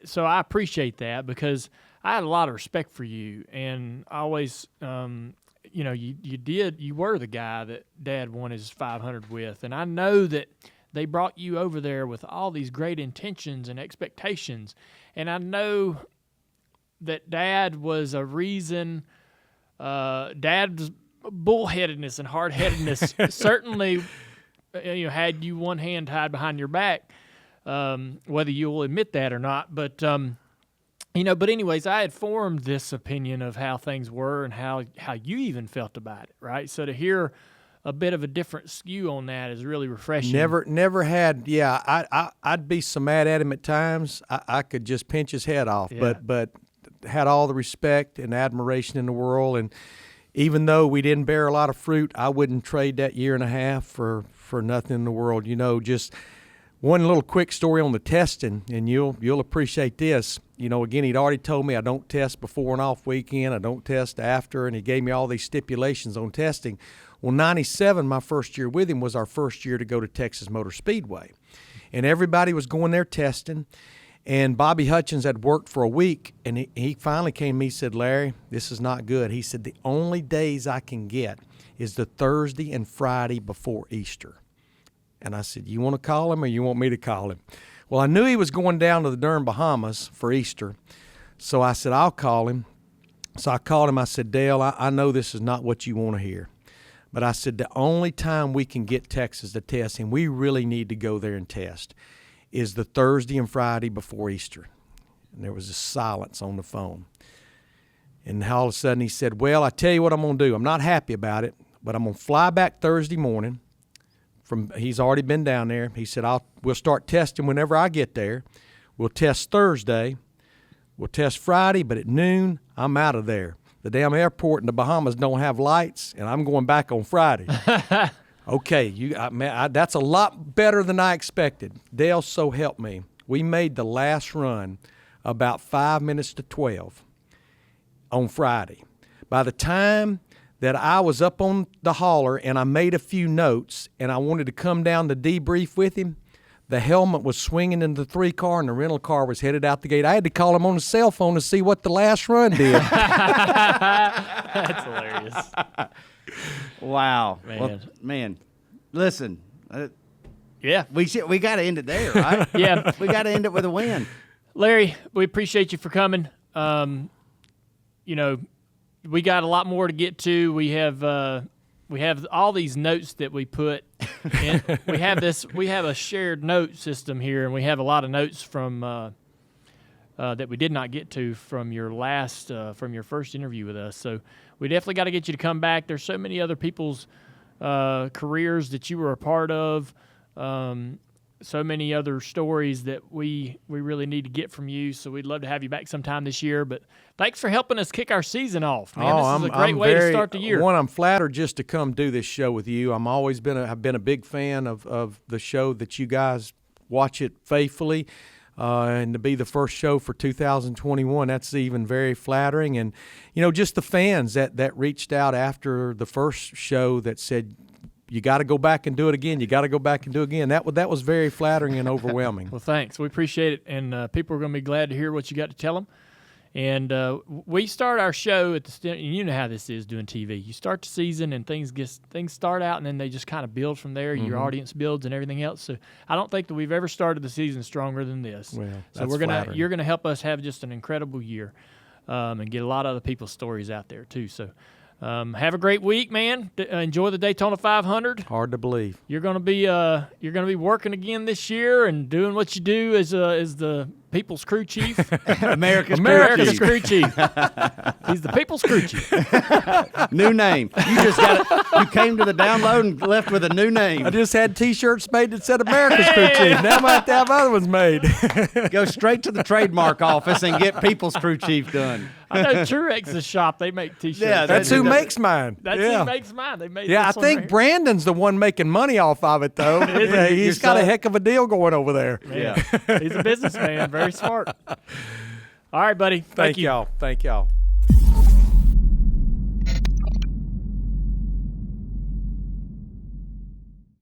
so I appreciate that because I had a lot of respect for you. And I always, you were the guy that Dad won his 500 with. And I know that they brought you over there with all these great intentions and expectations. And I know that Dad was a reason. Dad's bullheadedness and hard-headedness certainly, had you one hand tied behind your back, whether you'll admit that or not. But, but anyways, I had formed this opinion of how things were and how you even felt about it, right? So to hear a bit of a different skew on that is really refreshing. Never had. Yeah, I'd be so mad at him at times. I could just pinch his head off. Yeah. But had all the respect and admiration in the world. And even though we didn't bear a lot of fruit, I wouldn't trade that year and a half for nothing in the world. Just one little quick story on the testing, and you'll appreciate this. Again, he'd already told me I don't test before and off weekend. I don't test after, and he gave me all these stipulations on testing. Well, 97, my first year with him, was our first year to go to Texas Motor Speedway. And everybody was going there testing. And Bobby Hutchins had worked for a week, and he finally came to me and said, Larry, this is not good. He said, the only days I can get is the Thursday and Friday before Easter. And I said, you want to call him or you want me to call him? Well, I knew he was going down to the darn Bahamas for Easter, so I said, I'll call him. So I called him. I said, Dale, I know this is not what you want to hear, but I said the only time we can get Texas to test him, we really need to go there and test, is the Thursday and Friday before Easter. And there was a silence on the phone. And all of a sudden he said, well, I tell you what I'm going to do. I'm not happy about it, but I'm going to fly back Thursday morning. He's already been down there. He said, we'll start testing whenever I get there. We'll test Thursday. We'll test Friday, but at noon, I'm out of there. The damn airport in the Bahamas don't have lights, and I'm going back on Friday. Okay, that's a lot better than I expected. Dale, so help me. We made the last run about 5 minutes to 12 on Friday. By the time that I was up on the hauler and I made a few notes and I wanted to come down to debrief with him, the helmet was swinging in the 3-car and the rental car was headed out the gate. I had to call him on the cell phone to see what the last run did. That's hilarious. Wow. Man. Well, man, listen. Yeah. We got to end it there, right? Yeah. We got to end it with a win. Larry, we appreciate you for coming. We got a lot more to get to. We have all these notes that we put in. We have a shared note system here, and we have a lot of notes from that we did not get to from your first interview with us. So we definitely got to get you to come back. There's so many other people's careers that you were a part of. So many other stories that we really need to get from you. So we'd love to have you back sometime this year. But thanks for helping us kick our season off, man. This is a great way to start the year. I'm flattered just to come do this show with you. I've been a big fan of the show that you guys watch it faithfully. And to be the first show for 2021, that's even very flattering. And, just the fans that reached out after the first show that said, you got to go back and do it again. You got to go back and do it again. That was very flattering and overwhelming. Well, thanks. We appreciate it, and people are going to be glad to hear what you got to tell them. And we start our show at the and you know how this is doing TV. You start the season and things start out, and then they just kind of build from there. Your audience builds and everything else. So I don't think that we've ever started the season stronger than this. Well, so you're gonna help us have just an incredible year, and get a lot of other people's stories out there too. So. Have a great week, man. Enjoy the Daytona 500. Hard to believe. You're gonna be working again this year and doing what you do as the People's Crew Chief. America's Crew Chief. He's the People's Crew Chief. New name. You came to the download and left with a new name. I just had T-shirts made that said America's Crew Chief. Now I might have to have other ones made. Go straight to the trademark office and get People's Crew Chief done. I know Trurex's shop, they make T-shirts. Yeah, that's who makes mine. That's who makes mine. They made I think right Brandon's the one making money off of it, though. Yeah, he's got a heck of a deal going over there. Man, he's a businessman, very smart. All right, buddy. Thank you. Thank y'all.